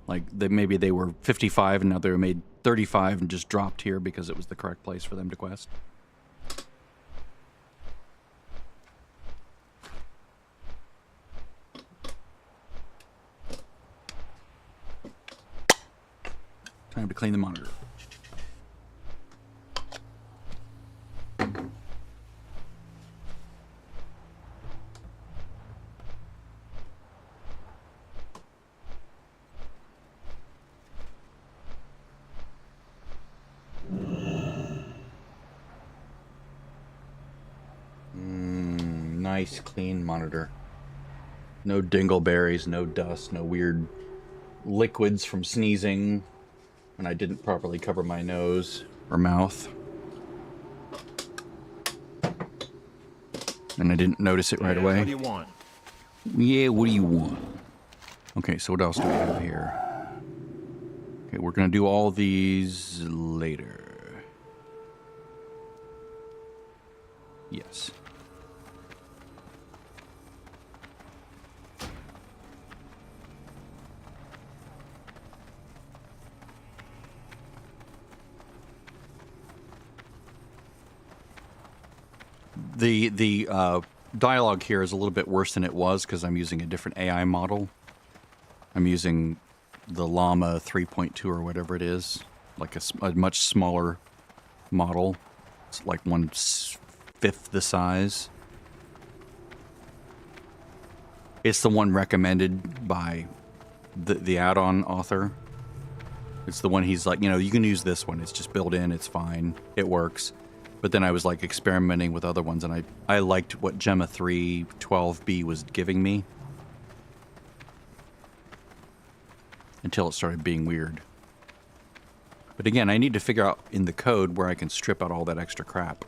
Like maybe they were 55 and now they were made 35 and just dropped here because it was the correct place for them to quest. Time to clean the monitor. nice, clean monitor. No dingleberries, no dust, no weird liquids from sneezing when I didn't properly cover my nose or mouth. And I didn't notice it right away. What do you want? Yeah, what do you want? Okay, so what else do we have here? Okay, we're gonna do all these later. Yes. The dialogue here is a little bit worse than it was because I'm using a different AI model. I'm using the Llama 3.2 or whatever it is, like a much smaller model. It's like 1/5 the size. It's the one recommended by the add-on author. It's the one he's like, you know, you can use this one. It's just built in. It's fine. It works. But then I was like experimenting with other ones, and I liked what Gemma 3.12b was giving me. Until it started being weird. But again, I need to figure out in the code where I can strip out all that extra crap.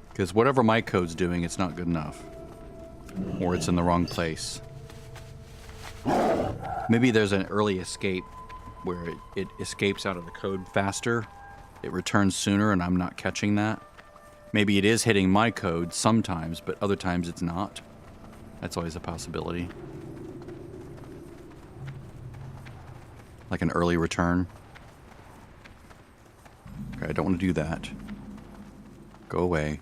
Because whatever my code's doing, it's not good enough. Or it's in the wrong place. Maybe there's an early escape where it escapes out of the code faster. It returns sooner and I'm not catching that. Maybe it is hitting my code sometimes, but other times it's not. That's always a possibility. Like an early return. Okay, I don't want to do that. Go away.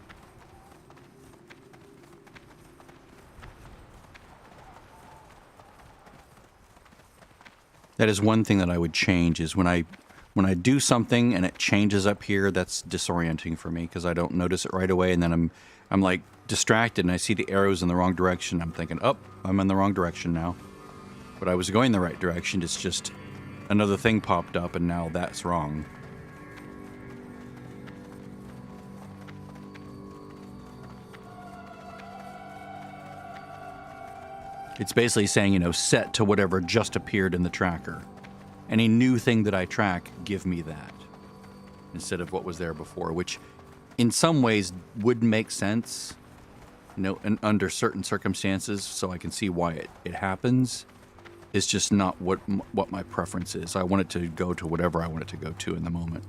That is one thing that I would change is when I do something and it changes up here, that's disorienting for me because I don't notice it right away, and then I'm like distracted and I see the arrows in the wrong direction. I'm thinking, oh, I'm in the wrong direction now. But I was going the right direction. It's just another thing popped up and now that's wrong. It's basically saying, you know, set to whatever just appeared in the tracker. Any new thing that I track, give me that. Instead of what was there before, which in some ways would make sense, you know, and under certain circumstances, so I can see why it happens. It's just not what my preference is. I want it to go to whatever I want it to go to in the moment.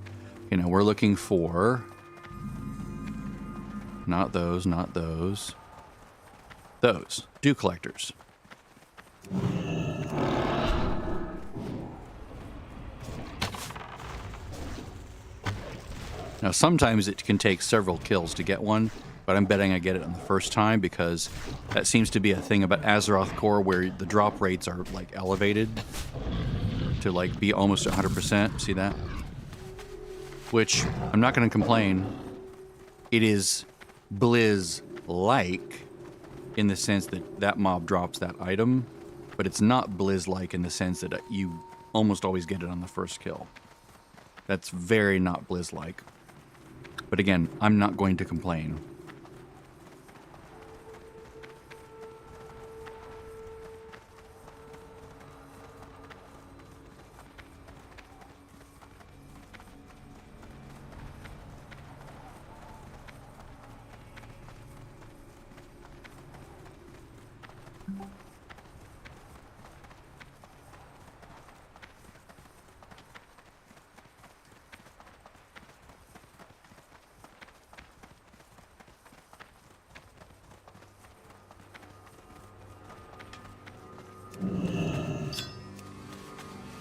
You know, we're looking for... Not those, not those. Those. Dew collectors. Now, sometimes it can take several kills to get one, but I'm betting I get it on the first time because that seems to be a thing about AzerothCore where the drop rates are like elevated to like be almost 100%. See that? Which I'm not going to complain. It is Blizz-like in the sense that that mob drops that item, but it's not Blizz-like in the sense that you almost always get it on the first kill. That's very not Blizz-like. But again, I'm not going to complain.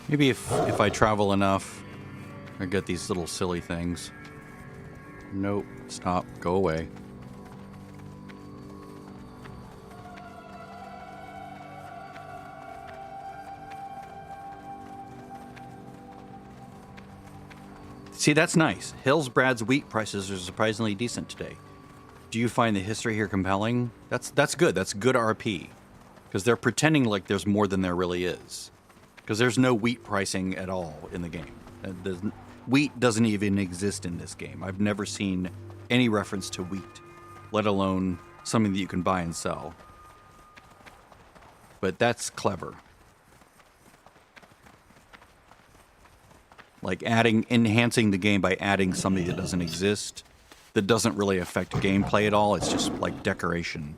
Maybe if I travel enough, I get these little silly things. Nope. Stop. Go away. See, that's nice. Hillsbrad's wheat prices are surprisingly decent today. Do you find the history here compelling? That's good. That's good RP. Because they're pretending like there's more than there really is. Because there's no wheat pricing at all in the game. Wheat doesn't even exist in this game. I've never seen any reference to wheat, let alone something that you can buy and sell. But that's clever. Like enhancing the game by adding something that doesn't exist, that doesn't really affect gameplay at all. It's just like decoration.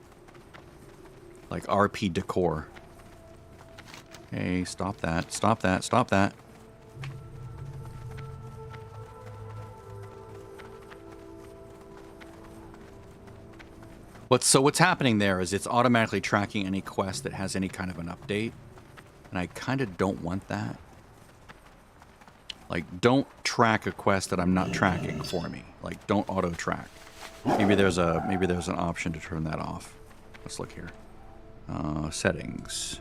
Like RP decor. Okay, stop that, stop that, stop that. What's happening there is it's automatically tracking any quest that has any kind of an update. And I kind of don't want that. Like, don't track a quest that I'm not tracking for me. Like, don't auto track. Maybe there's an option to turn that off. Let's look here. Settings.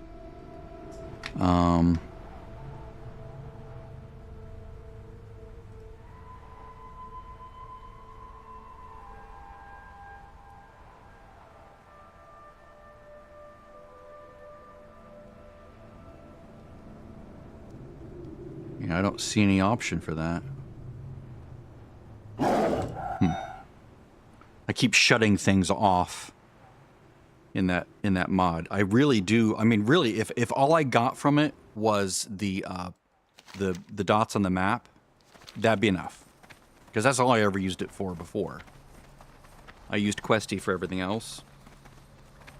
Yeah, I don't see any option for that. I keep shutting things off in that mod. I really do. I mean, really, if all I got from it was the dots on the map, that'd be enough. Because that's all I ever used it for before. I used Questy for everything else.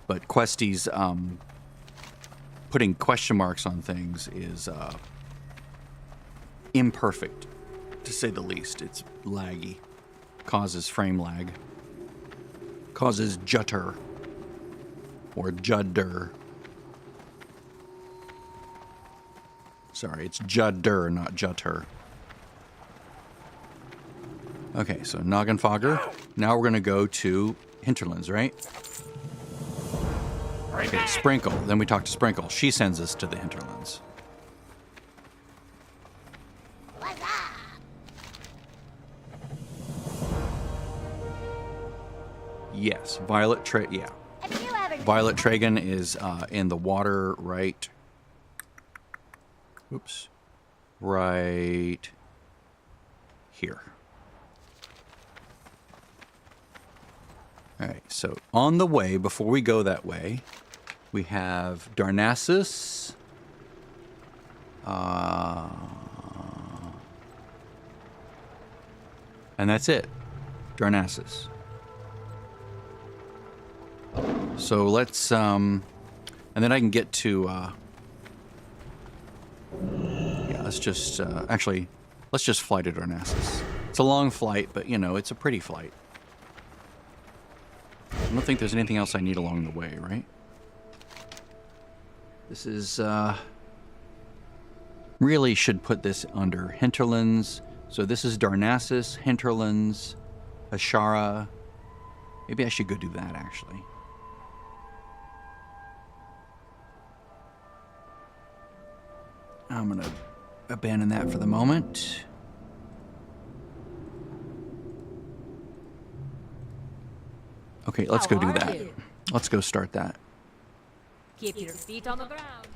But Questy's putting question marks on things is imperfect, to say the least. It's laggy. Causes frame lag. Causes jutter. Or judder. Sorry, it's judder, not jutter. Okay, so Noggin Fogger. Now we're going to go to Hinterlands, right? Okay, Sprinkle. Then we talk to Sprinkle. She sends us to the Hinterlands. Yes, Violet yeah. Violet Tragon is in the water right... Oops. Right here. Alright, so on the way, before we go that way, we have Darnassus. And that's it. Darnassus. So let's, and then I can get to, yeah, let's just, actually, let's just fly to Darnassus. It's a long flight, but, you know, it's a pretty flight. I don't think there's anything else I need along the way, right? This is, really should put this under Hinterlands. So this is Darnassus, Hinterlands, Ashara. Maybe I should go do that, actually. I'm gonna abandon that for the moment. Okay, let's go do that. Let's go start that. Keep your feet on the ground.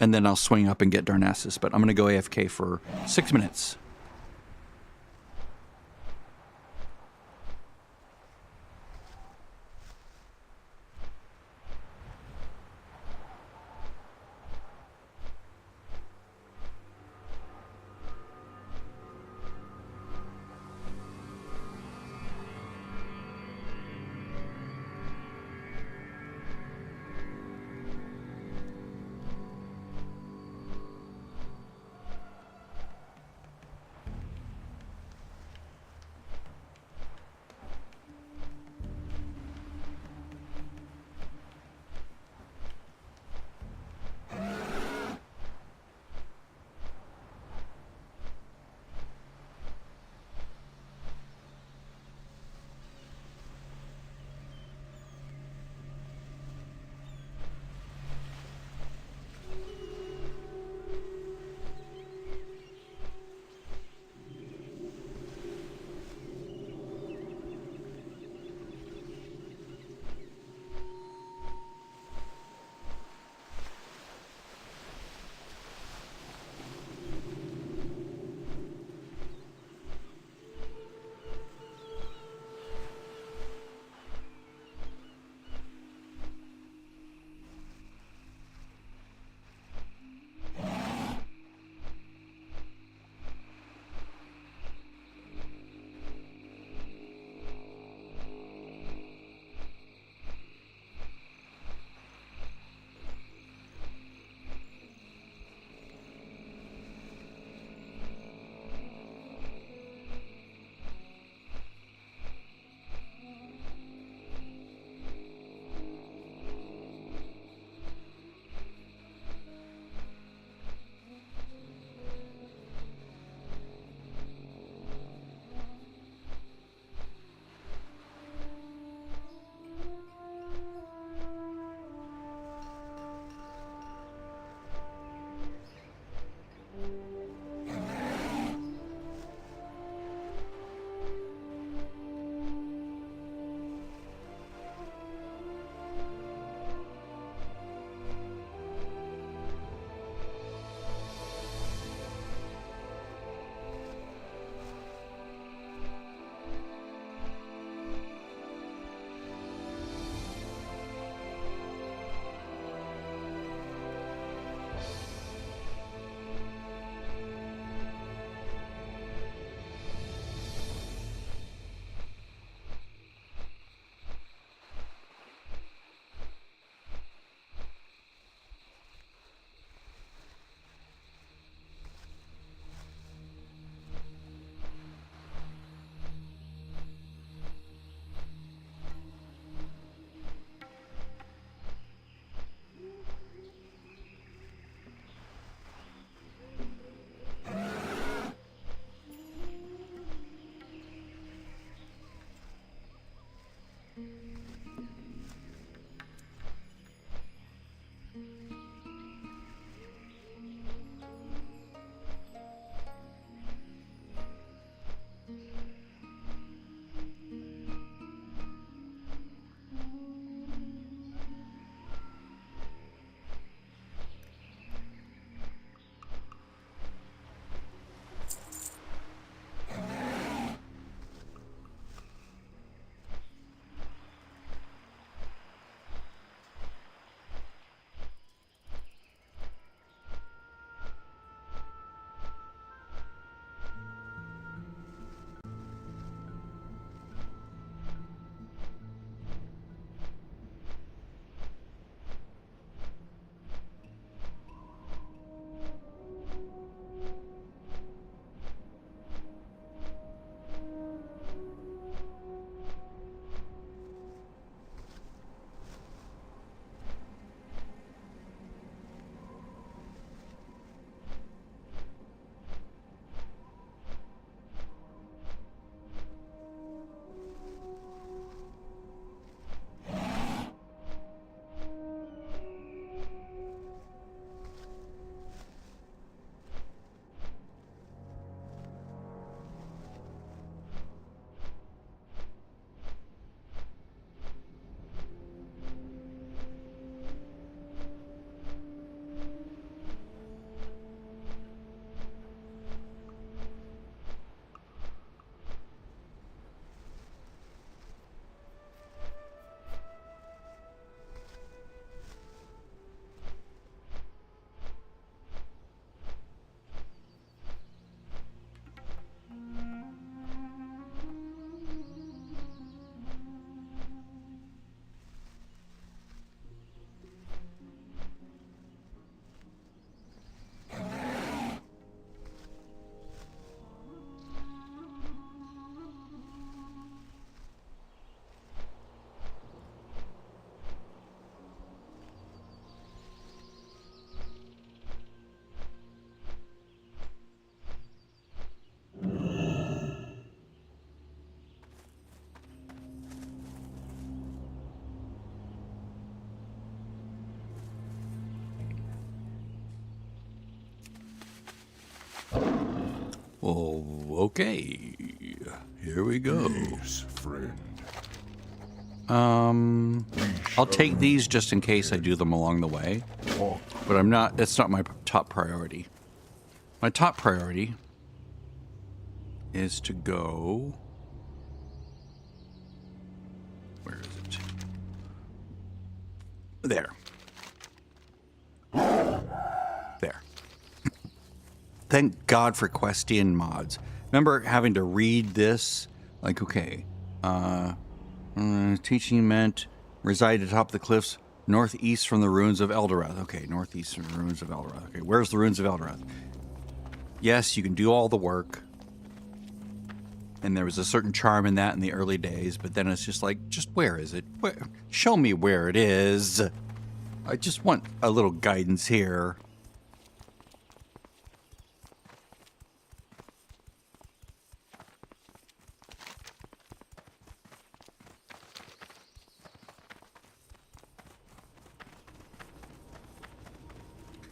And then I'll swing up and get Darnassus, but I'm gonna go AFK for 6 minutes. Oh, okay. Here we go. Peace, friend. I'll take these just in case I do them along the way. Talk. But I'm not, that's not my top priority. My top priority is to go. Where is it? There. There. Thank God for Questian mods. Remember having to read this? Like, okay, teaching meant reside atop the cliffs northeast from the ruins of Eldorath. Okay, northeast from the ruins of Eldorath. Okay, where's the ruins of Eldorath? Yes, you can do all the work. And there was a certain charm in that in the early days, but then it's just like, just where is it? Where? Show me where it is. I just want a little guidance here.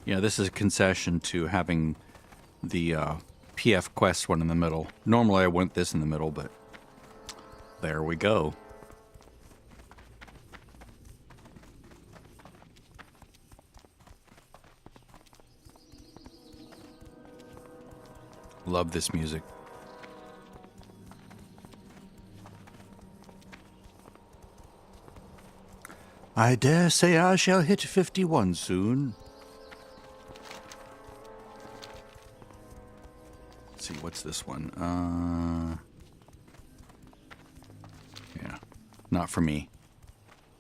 Yeah, this is a concession to having the PF Quest one in the middle. Normally I want this in the middle, but there we go. Love this music. I dare say I shall hit 51 soon. Let's see, what's this one? Yeah, not for me.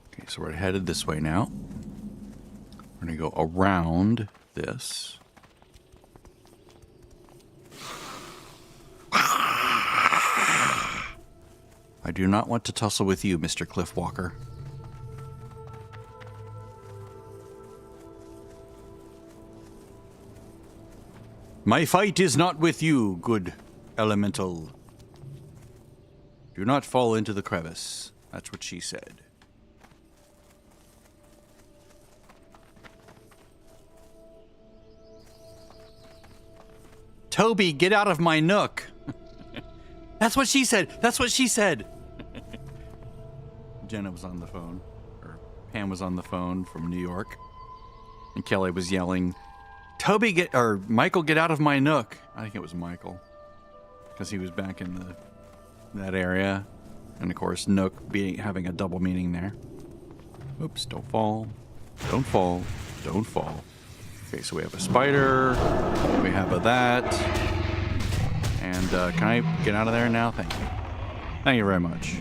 Okay, so we're headed this way now. We're gonna go around this. I do not want to tussle with you, Mr. Cliffwalker. My fight is not with you, good elemental. Do not fall into the crevice. That's what she said. Toby, get out of my nook. That's what she said. That's what she said. Jenna was on the phone, or Pam was on the phone from New York, and Kelly was yelling, Toby, Michael, get out of my nook. I think it was Michael, because he was back in that area, and of course, nook having a double meaning there. Oops! Don't fall! Don't fall! Don't fall! Okay, so we have a spider. We have that, and can I get out of there now? Thank you. Thank you very much.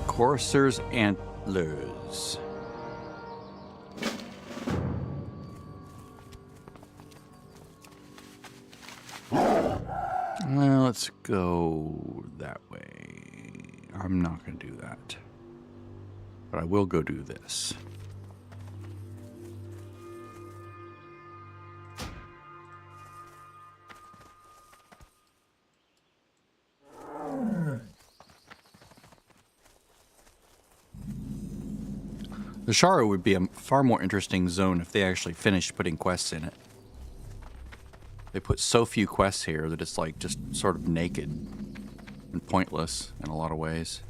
Courser's antlers. Well, let's go that way. I'm not going to do that. But I will go do this. The Shara would be a far more interesting zone if they actually finished putting quests in it. They put so few quests here that it's like just sort of naked and pointless in a lot of ways.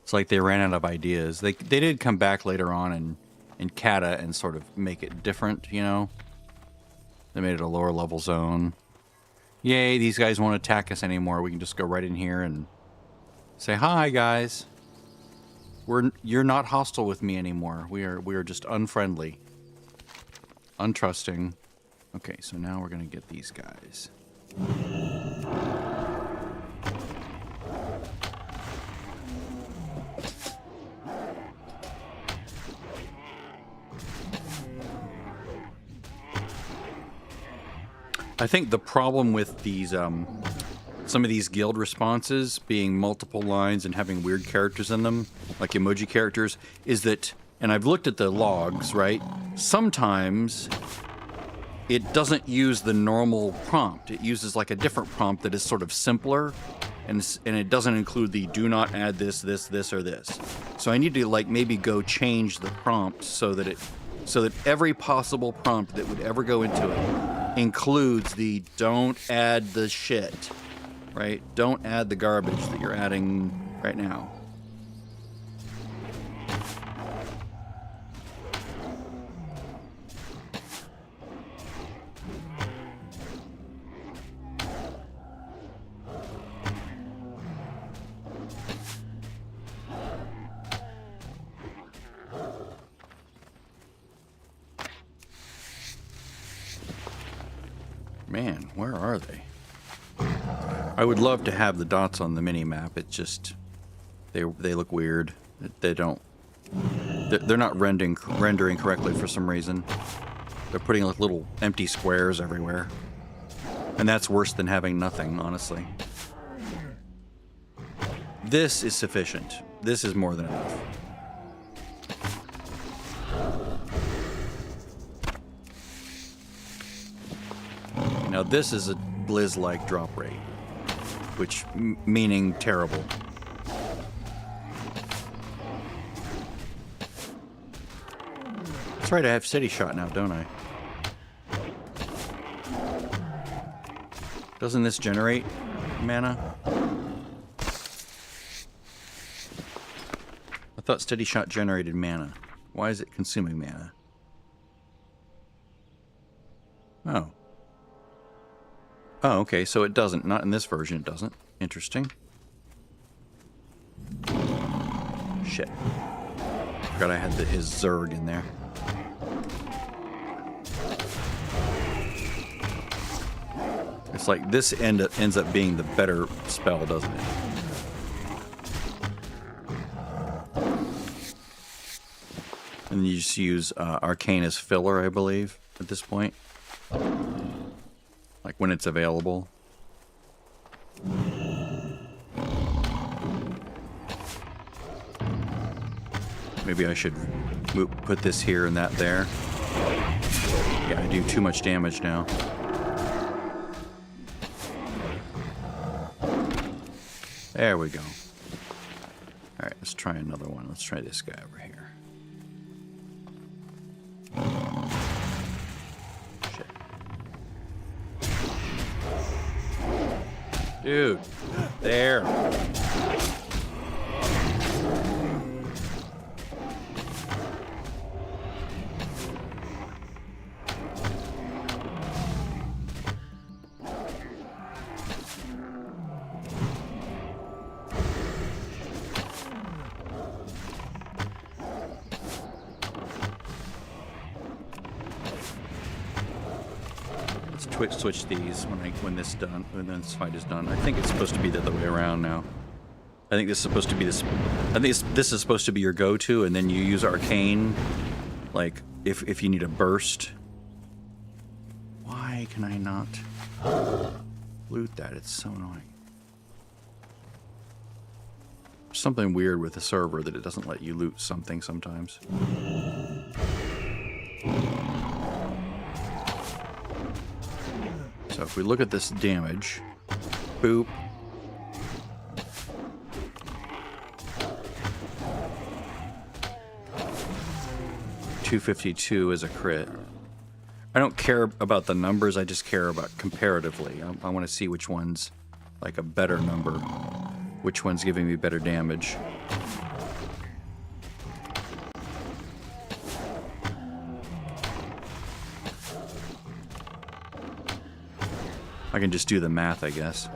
It's like they ran out of ideas. They did come back later on in Kata and sort of make it different, you know? They made it a lower level zone. Yay, these guys won't attack us anymore. We can just go right in here and say, hi, guys. You're not hostile with me anymore. We are just unfriendly. Untrusting. Okay, so now we're gonna get these guys. I think the problem with these, some of these guild responses being multiple lines and having weird characters in them, like emoji characters, is that, and I've looked at the logs, right? Sometimes it doesn't use the normal prompt. It uses like a different prompt that is sort of simpler, and it doesn't include the do not add this, this, or this. So I need to like maybe go change the prompt so that every possible prompt that would ever go into it includes the don't add the shit, right? Don't add the garbage that you're adding right now. Man, where are they? I would love to have the dots on the mini map. It's just they look weird. They don't. They're not rendering correctly for some reason. They're putting like little empty squares everywhere, and that's worse than having nothing, honestly. This is sufficient. This is more than enough. Now this is a Blizz-like drop rate, which meaning terrible. That's right, I have Steady Shot now, don't I? Doesn't this generate mana? I thought Steady Shot generated mana. Why is it consuming mana? Oh. Oh, okay, so it doesn't. Not in this version, it doesn't. Interesting. Shit. Forgot I had his Zerg in there. It's like this ends up being the better spell, doesn't it? And you just use Arcane as filler, I believe, at this point. Like when it's available. Maybe I should put this here and that there. Yeah, I do too much damage now. There we go. Alright, let's try another one. Let's try this guy over here. Dude, there. Switch these when this fight is done. I think it's supposed to be the other way around now. I think this is supposed to be this. I think this is supposed to be your go-to, and then you use Arcane, like if you need a burst. Why can I not loot that? It's so annoying. There's something weird with the server that it doesn't let you loot something sometimes. So if we look at this damage, boop. $252 is a crit. I don't care about the numbers, I just care about comparatively. I want to see which one's like a better number, which one's giving me better damage. I can just do the math, I guess.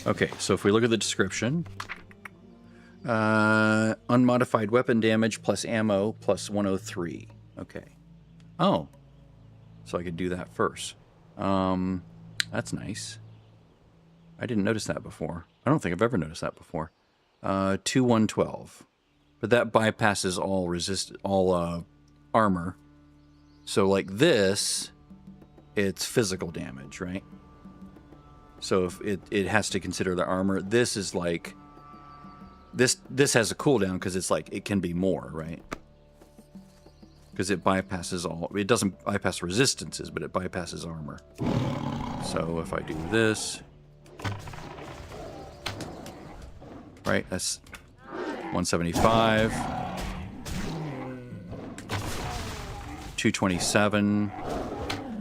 Okay, so if we look at the description, unmodified weapon damage plus ammo plus 103. Okay. Oh, so I could do that first. That's nice. I didn't notice that before. I don't think I've ever noticed that before. 2-1-12. But that bypasses all armor. So like this, it's physical damage, right? So if it has to consider the armor, this is like this has a cooldown because it's like it can be more, right? Because it bypasses all. It doesn't bypass resistances, but it bypasses armor. So if I do this, right? That's 175, 227.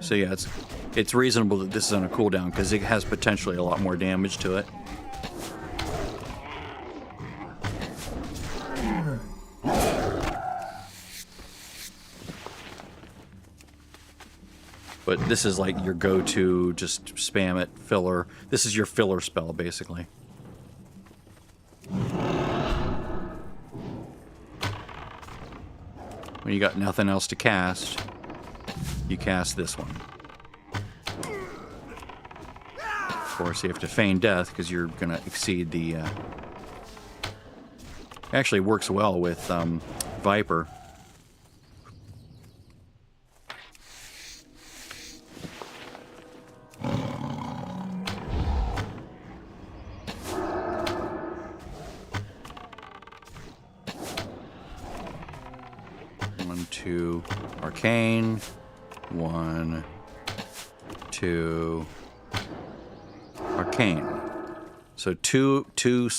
So yeah, it's reasonable that this is on a cooldown because it has potentially a lot more damage to it. But this is like your go-to, just spam it, filler. This is your filler spell, basically. When you got nothing else to cast, you cast this one. Of course, you have to feign death because you're going to exceed the... Actually works well with Viper. Arcane. 1, 2. Arcane. So two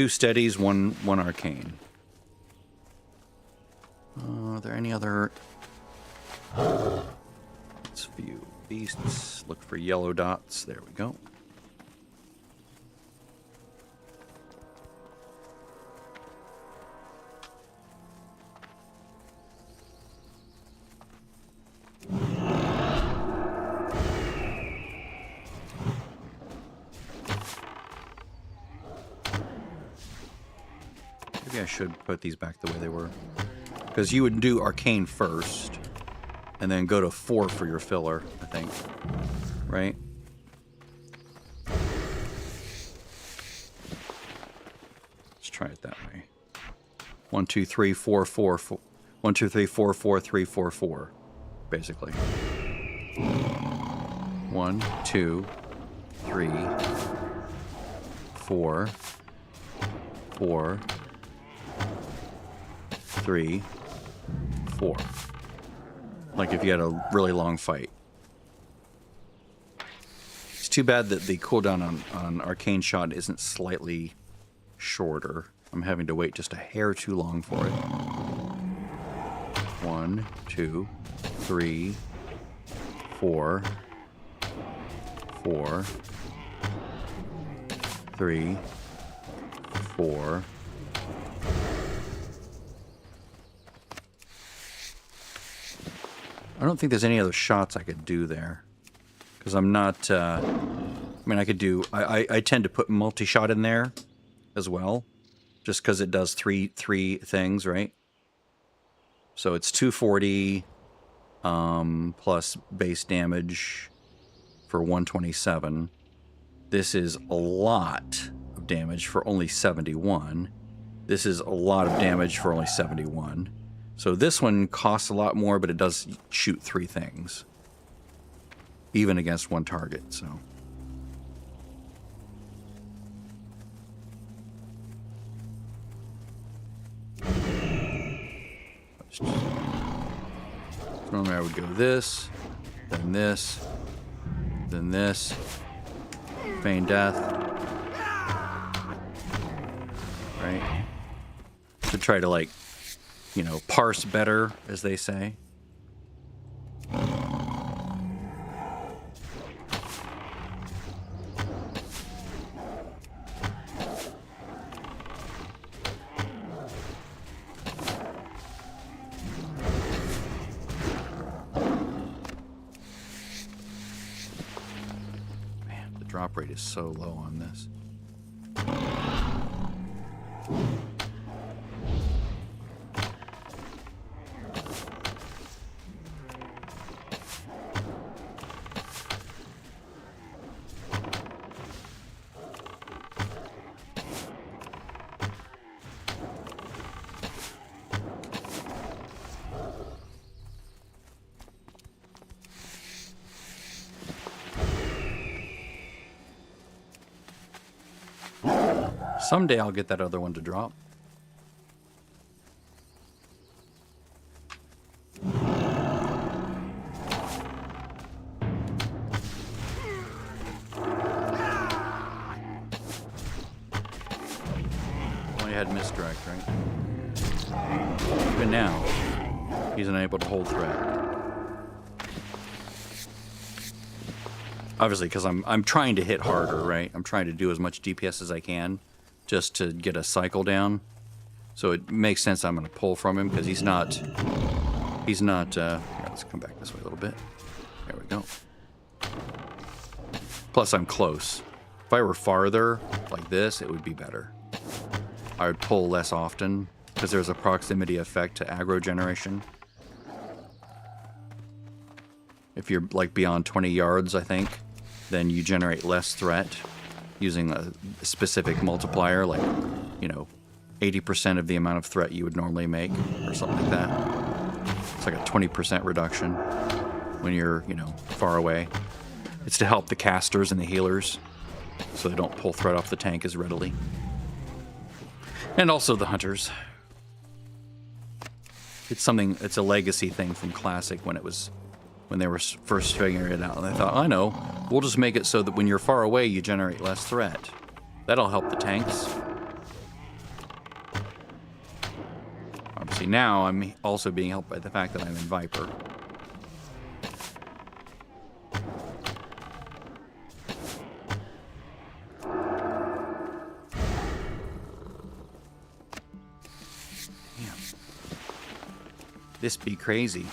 steadies, one arcane. Are there any other? Let's view beasts. Look for yellow dots. There we go. Maybe I should put these back the way they were. Because you would do arcane first, and then go to 4 for your filler, I think. Right? Let's try it that way. 1, 2, 3, 4, 4, 4. 1, 2, 3, 4, 4, 3, 4, 4. Basically. 1, 2, 3, 4, 4, 3, 4. Like if you had a really long fight. It's too bad that the cooldown on Arcane Shot isn't slightly shorter. I'm having to wait just a hair too long for it. 1, 2, 3, 4, 4, 3, 4. I don't think there's any other shots I could do there. Because I'm not... I mean, I could do... I tend to put multi-shot in there as well. Just because it does three things, right? So it's 240 plus base damage for 127. This is a lot of damage for only 71. This is a lot of damage for only 71. So this one costs a lot more, but it does shoot 3 things. Even against 1 target, so... Normally I would go this, then this, then this, feign death, right? To try to, like, you know, parse better, as they say. Drop rate is so low on this. Someday I'll get that other one to drop. Only had misdirect, right? Even now, he's unable to hold threat. Obviously, because I'm trying to hit harder, right? I'm trying to do as much DPS as I can just to get a cycle down. So it makes sense I'm going to pull from him because he's not, here, let's come back this way a little bit. There we go. Plus I'm close. If I were farther, like this, it would be better. I would pull less often because there's a proximity effect to aggro generation. If you're like beyond 20 yards, I think, then you generate less threat using a specific multiplier, like, you know, 80% of the amount of threat you would normally make, or something like that. It's like a 20% reduction when you're, you know, far away. It's to help the casters and the healers so they don't pull threat off the tank as readily. And also the hunters. It's a legacy thing from Classic when they were first figuring it out. And they thought, I know, we'll just make it so that when you're far away, you generate less threat. That'll help the tanks. Obviously now I'm also being helped by the fact that I'm in Viper. Damn. This be crazy.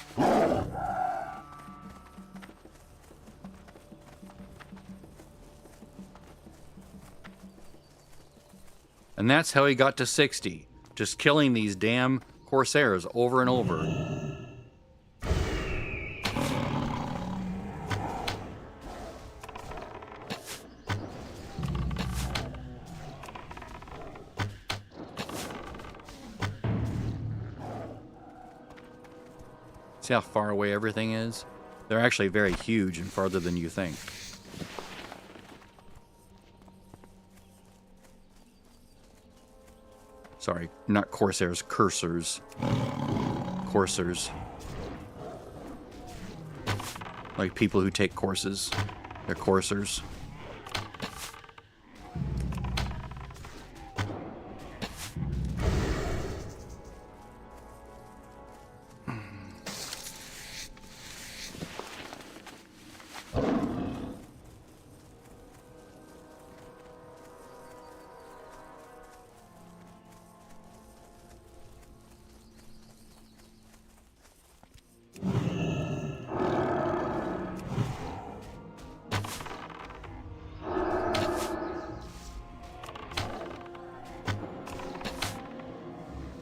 And that's how he got to 60. Just killing these damn Corsairs over and over. See how far away everything is? They're actually very huge and farther than you think. Sorry, not Corsairs, Cursors. Coursers. Like people who take courses. They're coursers.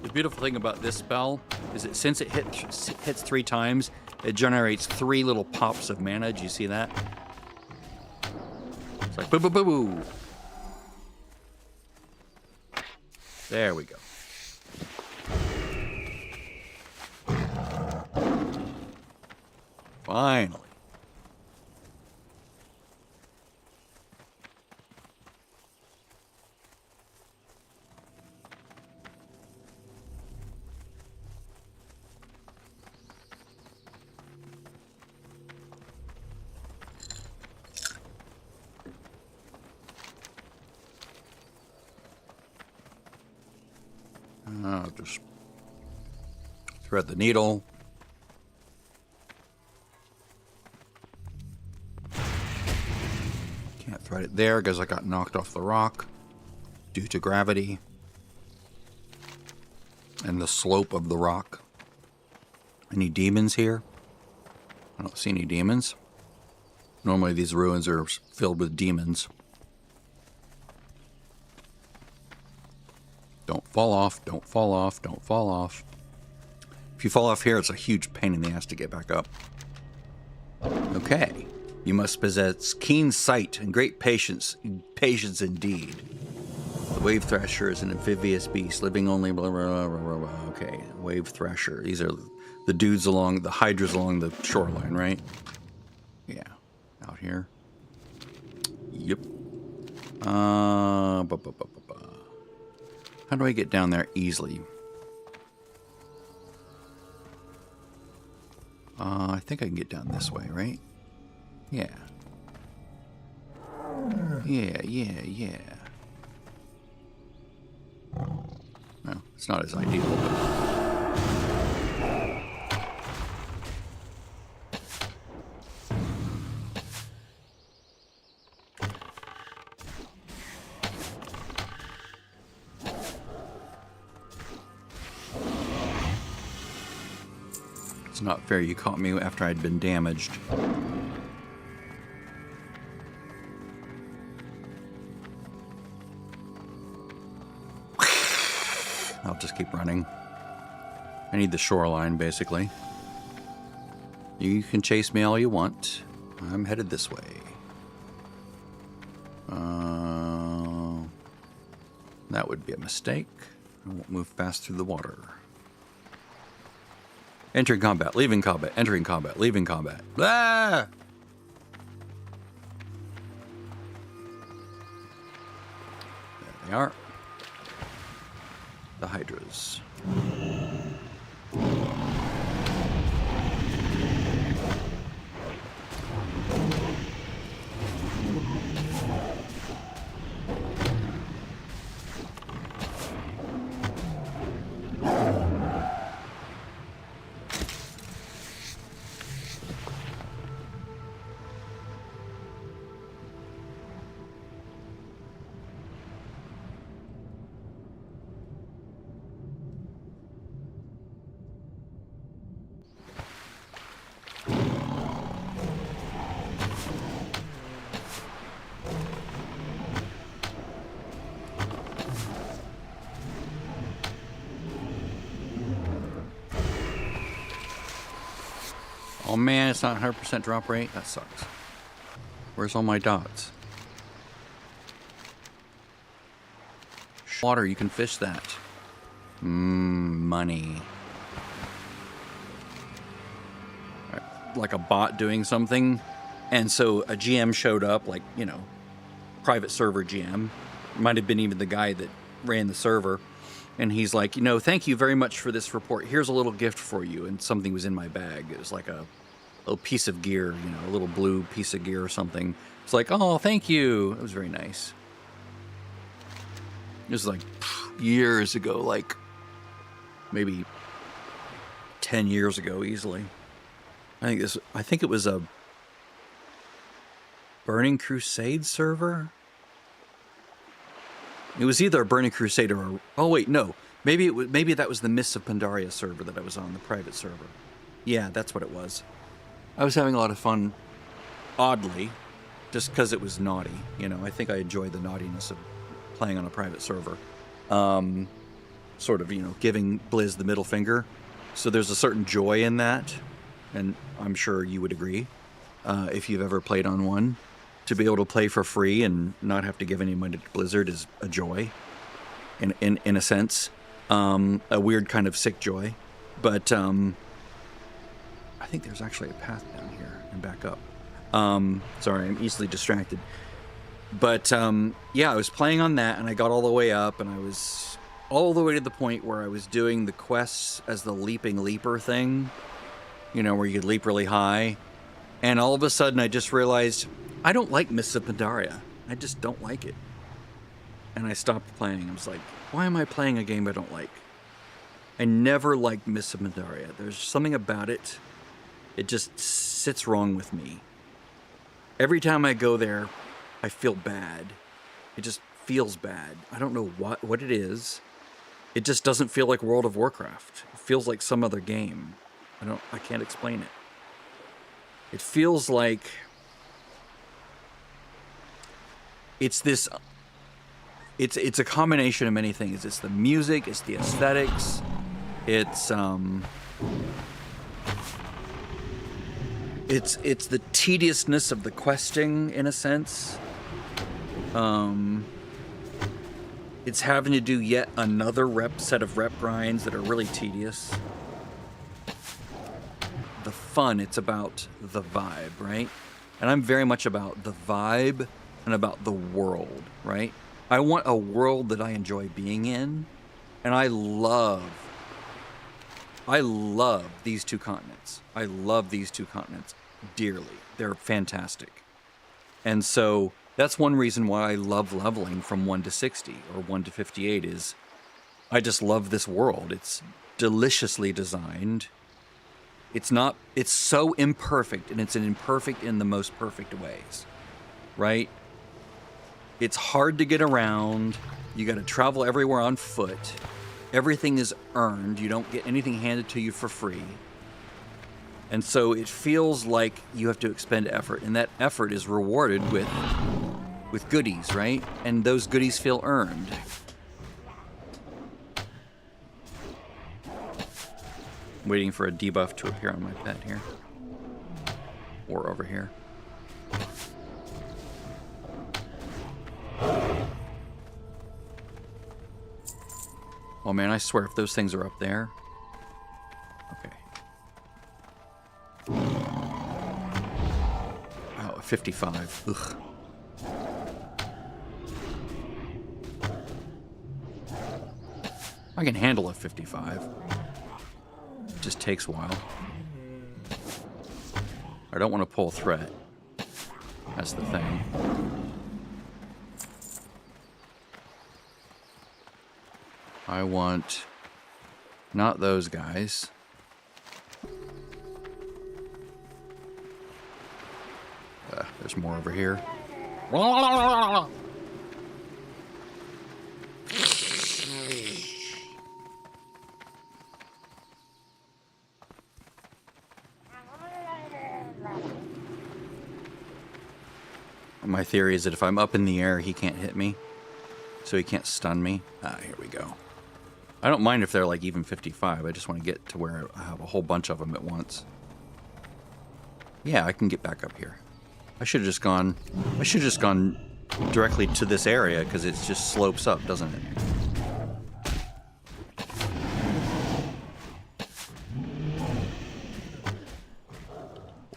The beautiful thing about this spell is that since it hits 3 times, it generates 3 little pops of mana. Do you see that? It's like boo boo boo boo. There we go. Finally. Just thread the needle. Can't thread it there because I got knocked off the rock due to gravity and the slope of the rock. Any demons here? I don't see any demons. Normally these ruins are filled with demons. Don't fall off, don't fall off, don't fall off. If you fall off here, it's a huge pain in the ass to get back up. Okay. You must possess keen sight and great patience indeed. The wave thresher is an amphibious beast, living only blah, blah, blah, blah, blah. Okay, wave thresher. These are the dudes along, the hydras along the shoreline, right? Yeah, out here. Yep. How do I get down there easily? I think I can get down this way, right? Yeah. Yeah. Well, it's not as ideal, but... It's not fair you caught me after I'd been damaged. I'll just keep running. I need the shoreline, basically. You can chase me all you want. I'm headed this way. That would be a mistake. I won't move fast through the water. Entering combat, leaving combat, entering combat, leaving combat. Ah! There they are. The hydras. Oh man, it's not 100% drop rate? That sucks. Where's all my dots? Water, you can fish that. Money. Like a bot doing something. And so a GM showed up, like, you know, private server GM. Might have been even the guy that ran the server. And he's like, you know, thank you very much for this report. Here's a little gift for you. And something was in my bag. It was like a little piece of gear, you know, a little blue piece of gear or something. It's like, oh, thank you. It was very nice. It was like years ago, like maybe 10 years ago easily. I think it was a Burning Crusade server. It was either a Burning Crusade or oh wait, no. Maybe that was the Mists of Pandaria server that I was on, the private server. Yeah, that's what it was. I was having a lot of fun, oddly, just because it was naughty. You know, I think I enjoyed the naughtiness of playing on a private server. Sort of, you know, giving Blizz the middle finger. So there's a certain joy in that, and I'm sure you would agree, if you've ever played on one. To be able to play for free and not have to give any money to Blizzard is a joy, in a sense. A weird kind of sick joy. But I think there's actually a path down here and back up. Sorry, I'm easily distracted. But yeah, I was playing on that and I got all the way up and I was all the way to the point where I was doing the quests as the leaping leaper thing. You know, where you could leap really high. And all of a sudden I just realized I don't like Mists of Pandaria. I just don't like it. And I stopped playing. I was like, why am I playing a game I don't like? I never liked Mists of Pandaria. There's something about it. It just sits wrong with me. Every time I go there, I feel bad. It just feels bad. I don't know what it is. It just doesn't feel like World of Warcraft. It feels like some other game. I can't explain it. It feels like it's a combination of many things. It's the music, it's the aesthetics, it's the tediousness of the questing in a sense. It's having to do yet another set of rep grinds that are really tedious. The fun, it's about the vibe, right? And I'm very much about the vibe and about the world, right? I want a world that I enjoy being in, And I love these two continents. I love these two continents dearly. They're fantastic. And so that's one reason why I love leveling from 1 to 60 or 1 to 58 is I just love this world. It's deliciously designed. It's so imperfect, and it's imperfect in the most perfect ways, right? It's hard to get around. You got to travel everywhere on foot. Everything is earned. You don't get anything handed to you for free. And so it feels like you have to expend effort, and that effort is rewarded with goodies, right? And those goodies feel earned. Waiting for a debuff to appear on my pet here. Or over here. Oh man, I swear if those things are up there. Okay. Oh, 55. Ugh. I can handle a 55. It just takes a while. I don't want to pull threat. That's the thing. I want not those guys. There's more over here. My theory is that if I'm up in the air, he can't hit me. So he can't stun me. Here we go. I don't mind if they're like even 55. I just want to get to where I have a whole bunch of them at once. Yeah, I can get back up here. I should have just gone directly to this area because it just slopes up, doesn't it?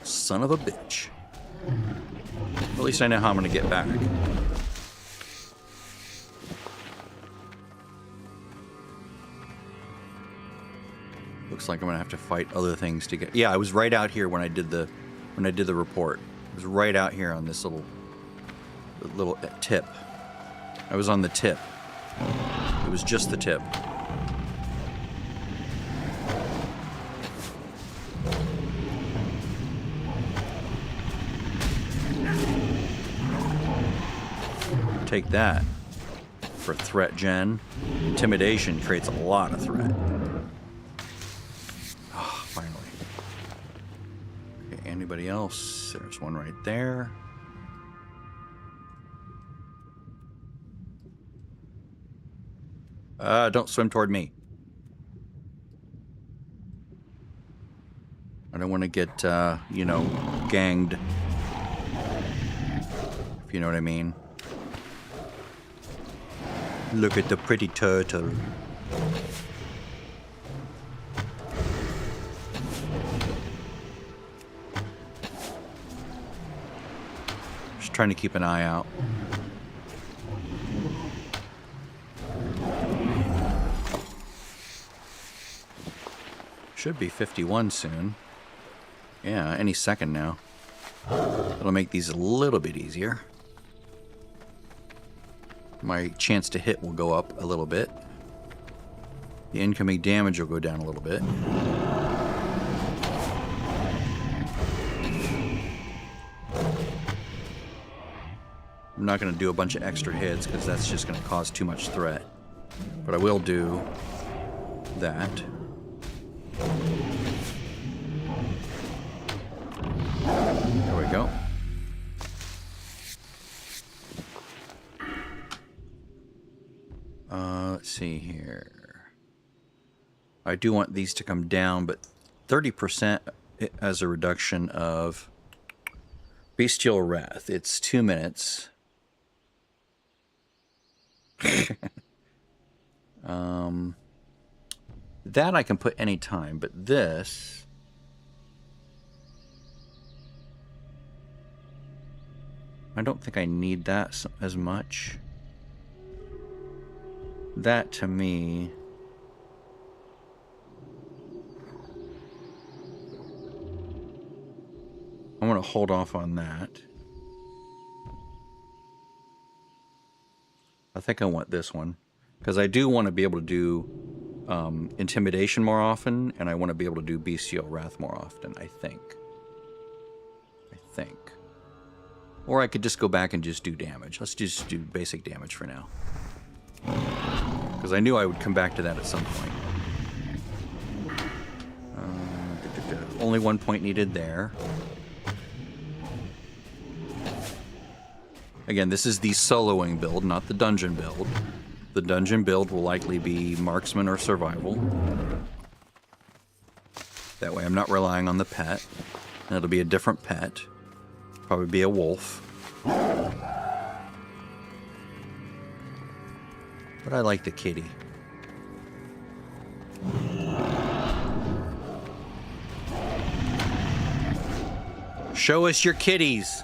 Son of a bitch. At least I know how I'm going to get back. Looks like I'm gonna have to fight other things to get. Yeah, I was right out here when I did the report. I was right out here on this little tip. I was on the tip. It was just the tip. Take that for threat gen. Intimidation creates a lot of threat. Anybody else? There's one right there. Don't swim toward me. I don't want to get, ganged. If you know what I mean. Look at the pretty turtle. Trying to keep an eye out. Should be 51 soon. Yeah, any second now. That'll make these a little bit easier. My chance to hit will go up a little bit. The incoming damage will go down a little bit. I'm not going to do a bunch of extra hits because that's just going to cause too much threat. But I will do that. There we go. Let's see here. I do want these to come down, but 30% as a reduction of Bestial Wrath. It's 2 minutes. That I can put any time, but this I don't think I need that as much. That to me hold off on that. I think I want this one. Because I do want to be able to do Intimidation more often, and I want to be able to do Bestial Wrath more often, I think. Or I could just go back and just do damage. Let's just do basic damage for now. Because I knew I would come back to that at some point. Only 1 point needed there. Again, this is the soloing build, not the dungeon build. The dungeon build will likely be marksman or survival. That way I'm not relying on the pet. And it'll be a different pet. Probably be a wolf. But I like the kitty. Show us your kitties.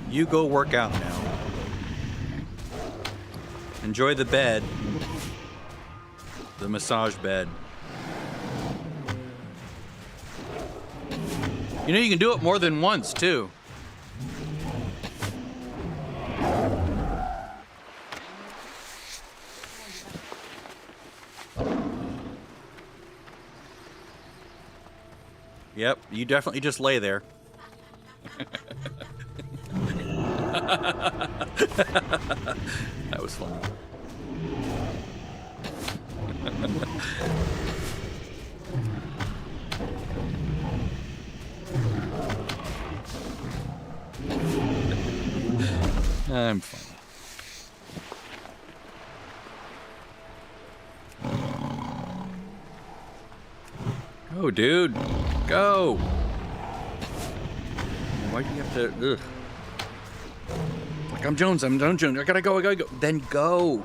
You go work out now. Enjoy the bed. The massage bed. You know, you can do it more than once, too. Yep, you definitely just lay there. That was fun. I'm fine. Go, dude. Go. Why do you have to... Ugh. Like, I'm Jones. I gotta go. Then go.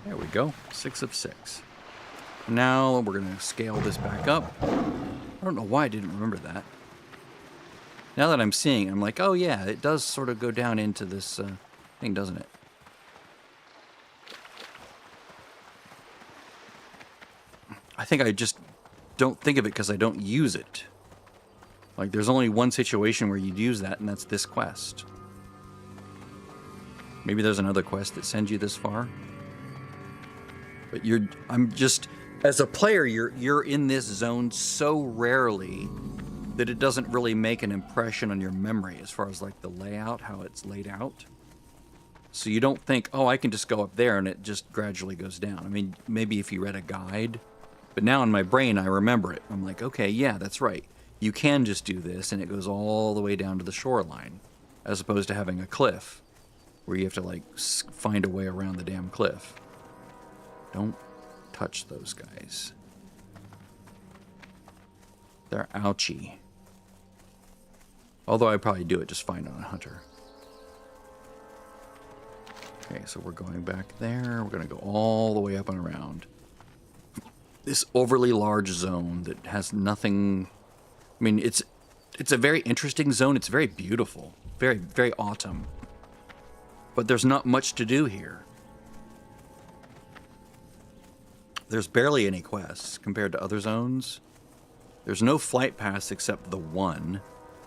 There we go. 6 of 6. Now we're gonna scale this back up. I don't know why I didn't remember that. Now that I'm seeing, I'm like, oh yeah, it does sort of go down into this thing, doesn't it? I think I just don't think of it because I don't use it. Like, there's only one situation where you'd use that, and that's this quest. Maybe there's another quest that sends you this far. But I'm just, as a player, you're in this zone so rarely that it doesn't really make an impression on your memory as far as like the layout, how it's laid out. So you don't think, oh, I can just go up there and it just gradually goes down. I mean, maybe if you read a guide, but now in my brain, I remember it. I'm like, okay, yeah, that's right. You can just do this and it goes all the way down to the shoreline, as opposed to having a cliff where you have to like find a way around the damn cliff. Don't touch those guys. They're ouchy. Although I'd probably do it just fine on a hunter. Okay, so we're going back there. We're going to go all the way up and around. This overly large zone that has nothing... I mean, it's a very interesting zone. It's very beautiful. Very, very autumn. But there's not much to do here. There's barely any quests compared to other zones. There's no flight paths except the one,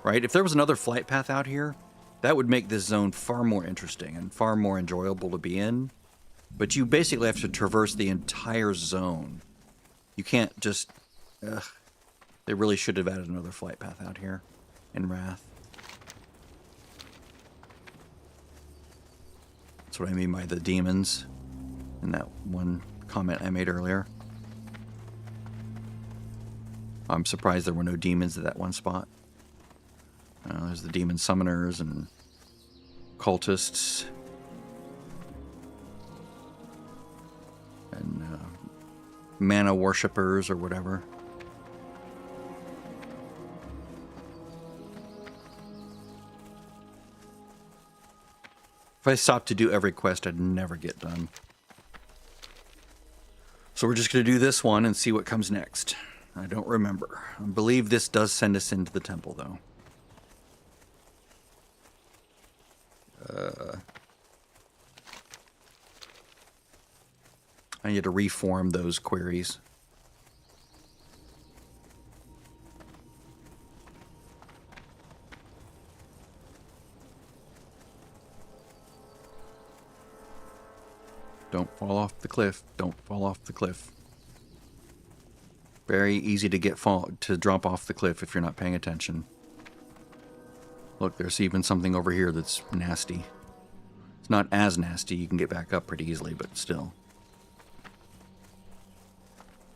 right? If there was another flight path out here, that would make this zone far more interesting and far more enjoyable to be in. But you basically have to traverse the entire zone. You can't just... Ugh. They really should have added another flight path out here in Wrath. That's what I mean by the demons in that one comment I made earlier. I'm surprised there were no demons at that one spot. There's the demon summoners and cultists. And mana worshippers or whatever. I stopped to do every quest, I'd never get done. So we're just going to do this one and see what comes next. I don't remember. I believe this does send us into the temple, though. I need to reform those queries. Don't fall off the cliff. Don't fall off the cliff. Very easy to drop off the cliff if you're not paying attention. Look, there's even something over here that's nasty. It's not as nasty. You can get back up pretty easily, but still.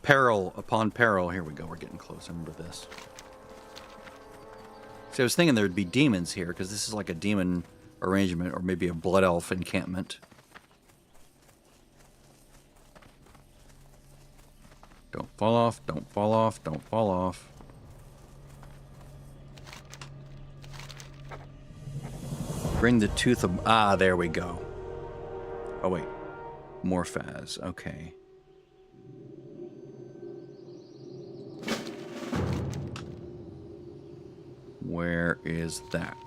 Peril upon peril. Here we go. We're getting close. I remember this. See, I was thinking there'd be demons here, because this is like a demon arrangement, or maybe a blood elf encampment. Don't fall off, don't fall off, don't fall off. Bring the tooth of... Ah, there we go. Oh, wait. Morphaz, okay. Where is that?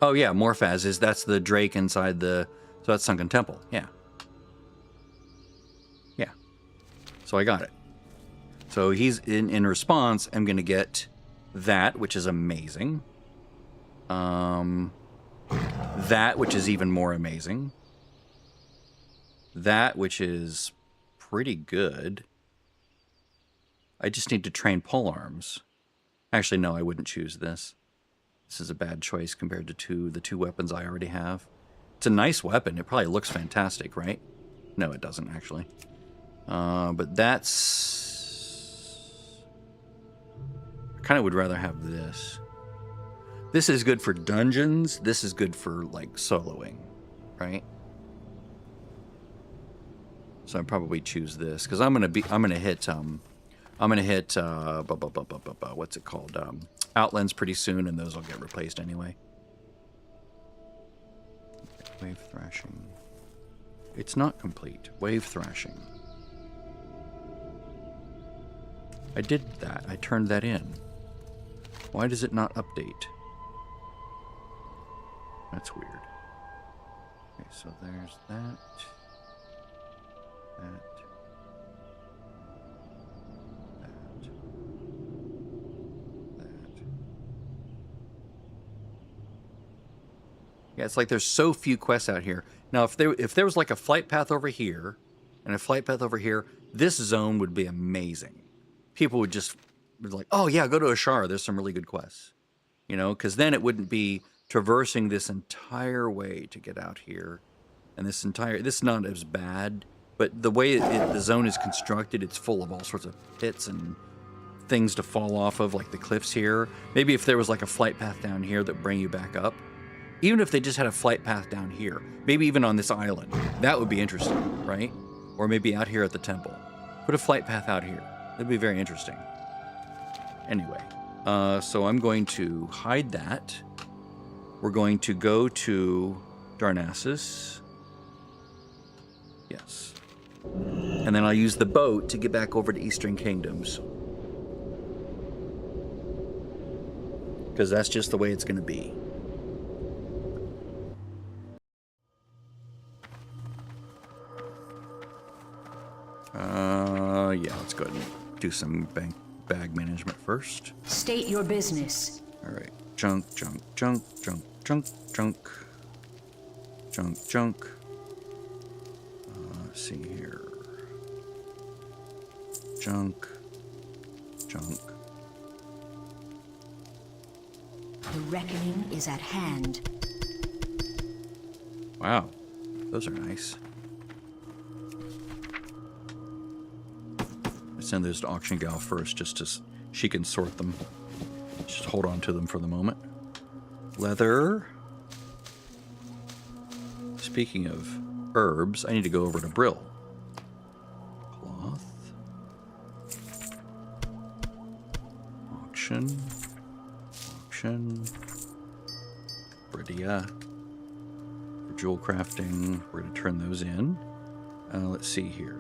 Oh yeah, Morphaz that's the drake inside the... So that's Sunken Temple, yeah. Yeah. So I got it. So he's in response, I'm gonna get that, which is amazing. That, which is even more amazing. That, which is pretty good. I just need to train polearms. Actually, no, I wouldn't choose this. This is a bad choice compared to the two weapons I already have. It's a nice weapon. It probably looks fantastic, right? No, it doesn't, actually. But that's... I kind of would rather have this. This is good for dungeons. This is good for, like, soloing, right? So I'd probably choose this, because I'm gonna hit what's it called? Outlands pretty soon, and those will get replaced anyway. Wave thrashing. It's not complete. Wave thrashing. I did that. I turned that in. Why does it not update? That's weird. Okay, so there's that. That. Yeah, it's like there's so few quests out here. Now, if there was like a flight path over here and a flight path over here, this zone would be amazing. People would just be like, oh yeah, go to Ashara. There's some really good quests. You know, because then it wouldn't be traversing this entire way to get out here. And this is not as bad, but the way the zone is constructed, it's full of all sorts of pits and things to fall off of, like the cliffs here. Maybe if there was like a flight path down here that bring you back up. Even if they just had a flight path down here, maybe even on this island, that would be interesting, right? Or maybe out here at the temple. Put a flight path out here. That'd be very interesting. Anyway, so I'm going to hide that. We're going to go to Darnassus. Yes. And then I'll use the boat to get back over to Eastern Kingdoms. Because that's just the way it's going to be. Yeah, let's go ahead and do some bag management first. State your business. All right. Junk, junk, junk, junk, junk, junk. Junk, junk. Let's see here. Junk, junk. The reckoning is at hand. Wow. Those are nice. Send those to Auction Gal first, just to she can sort them. Just hold on to them for the moment. Leather. Speaking of herbs, I need to go over to Brill. Cloth. auction, Bridia, for jewel crafting. We're going to turn those in. Let's see here.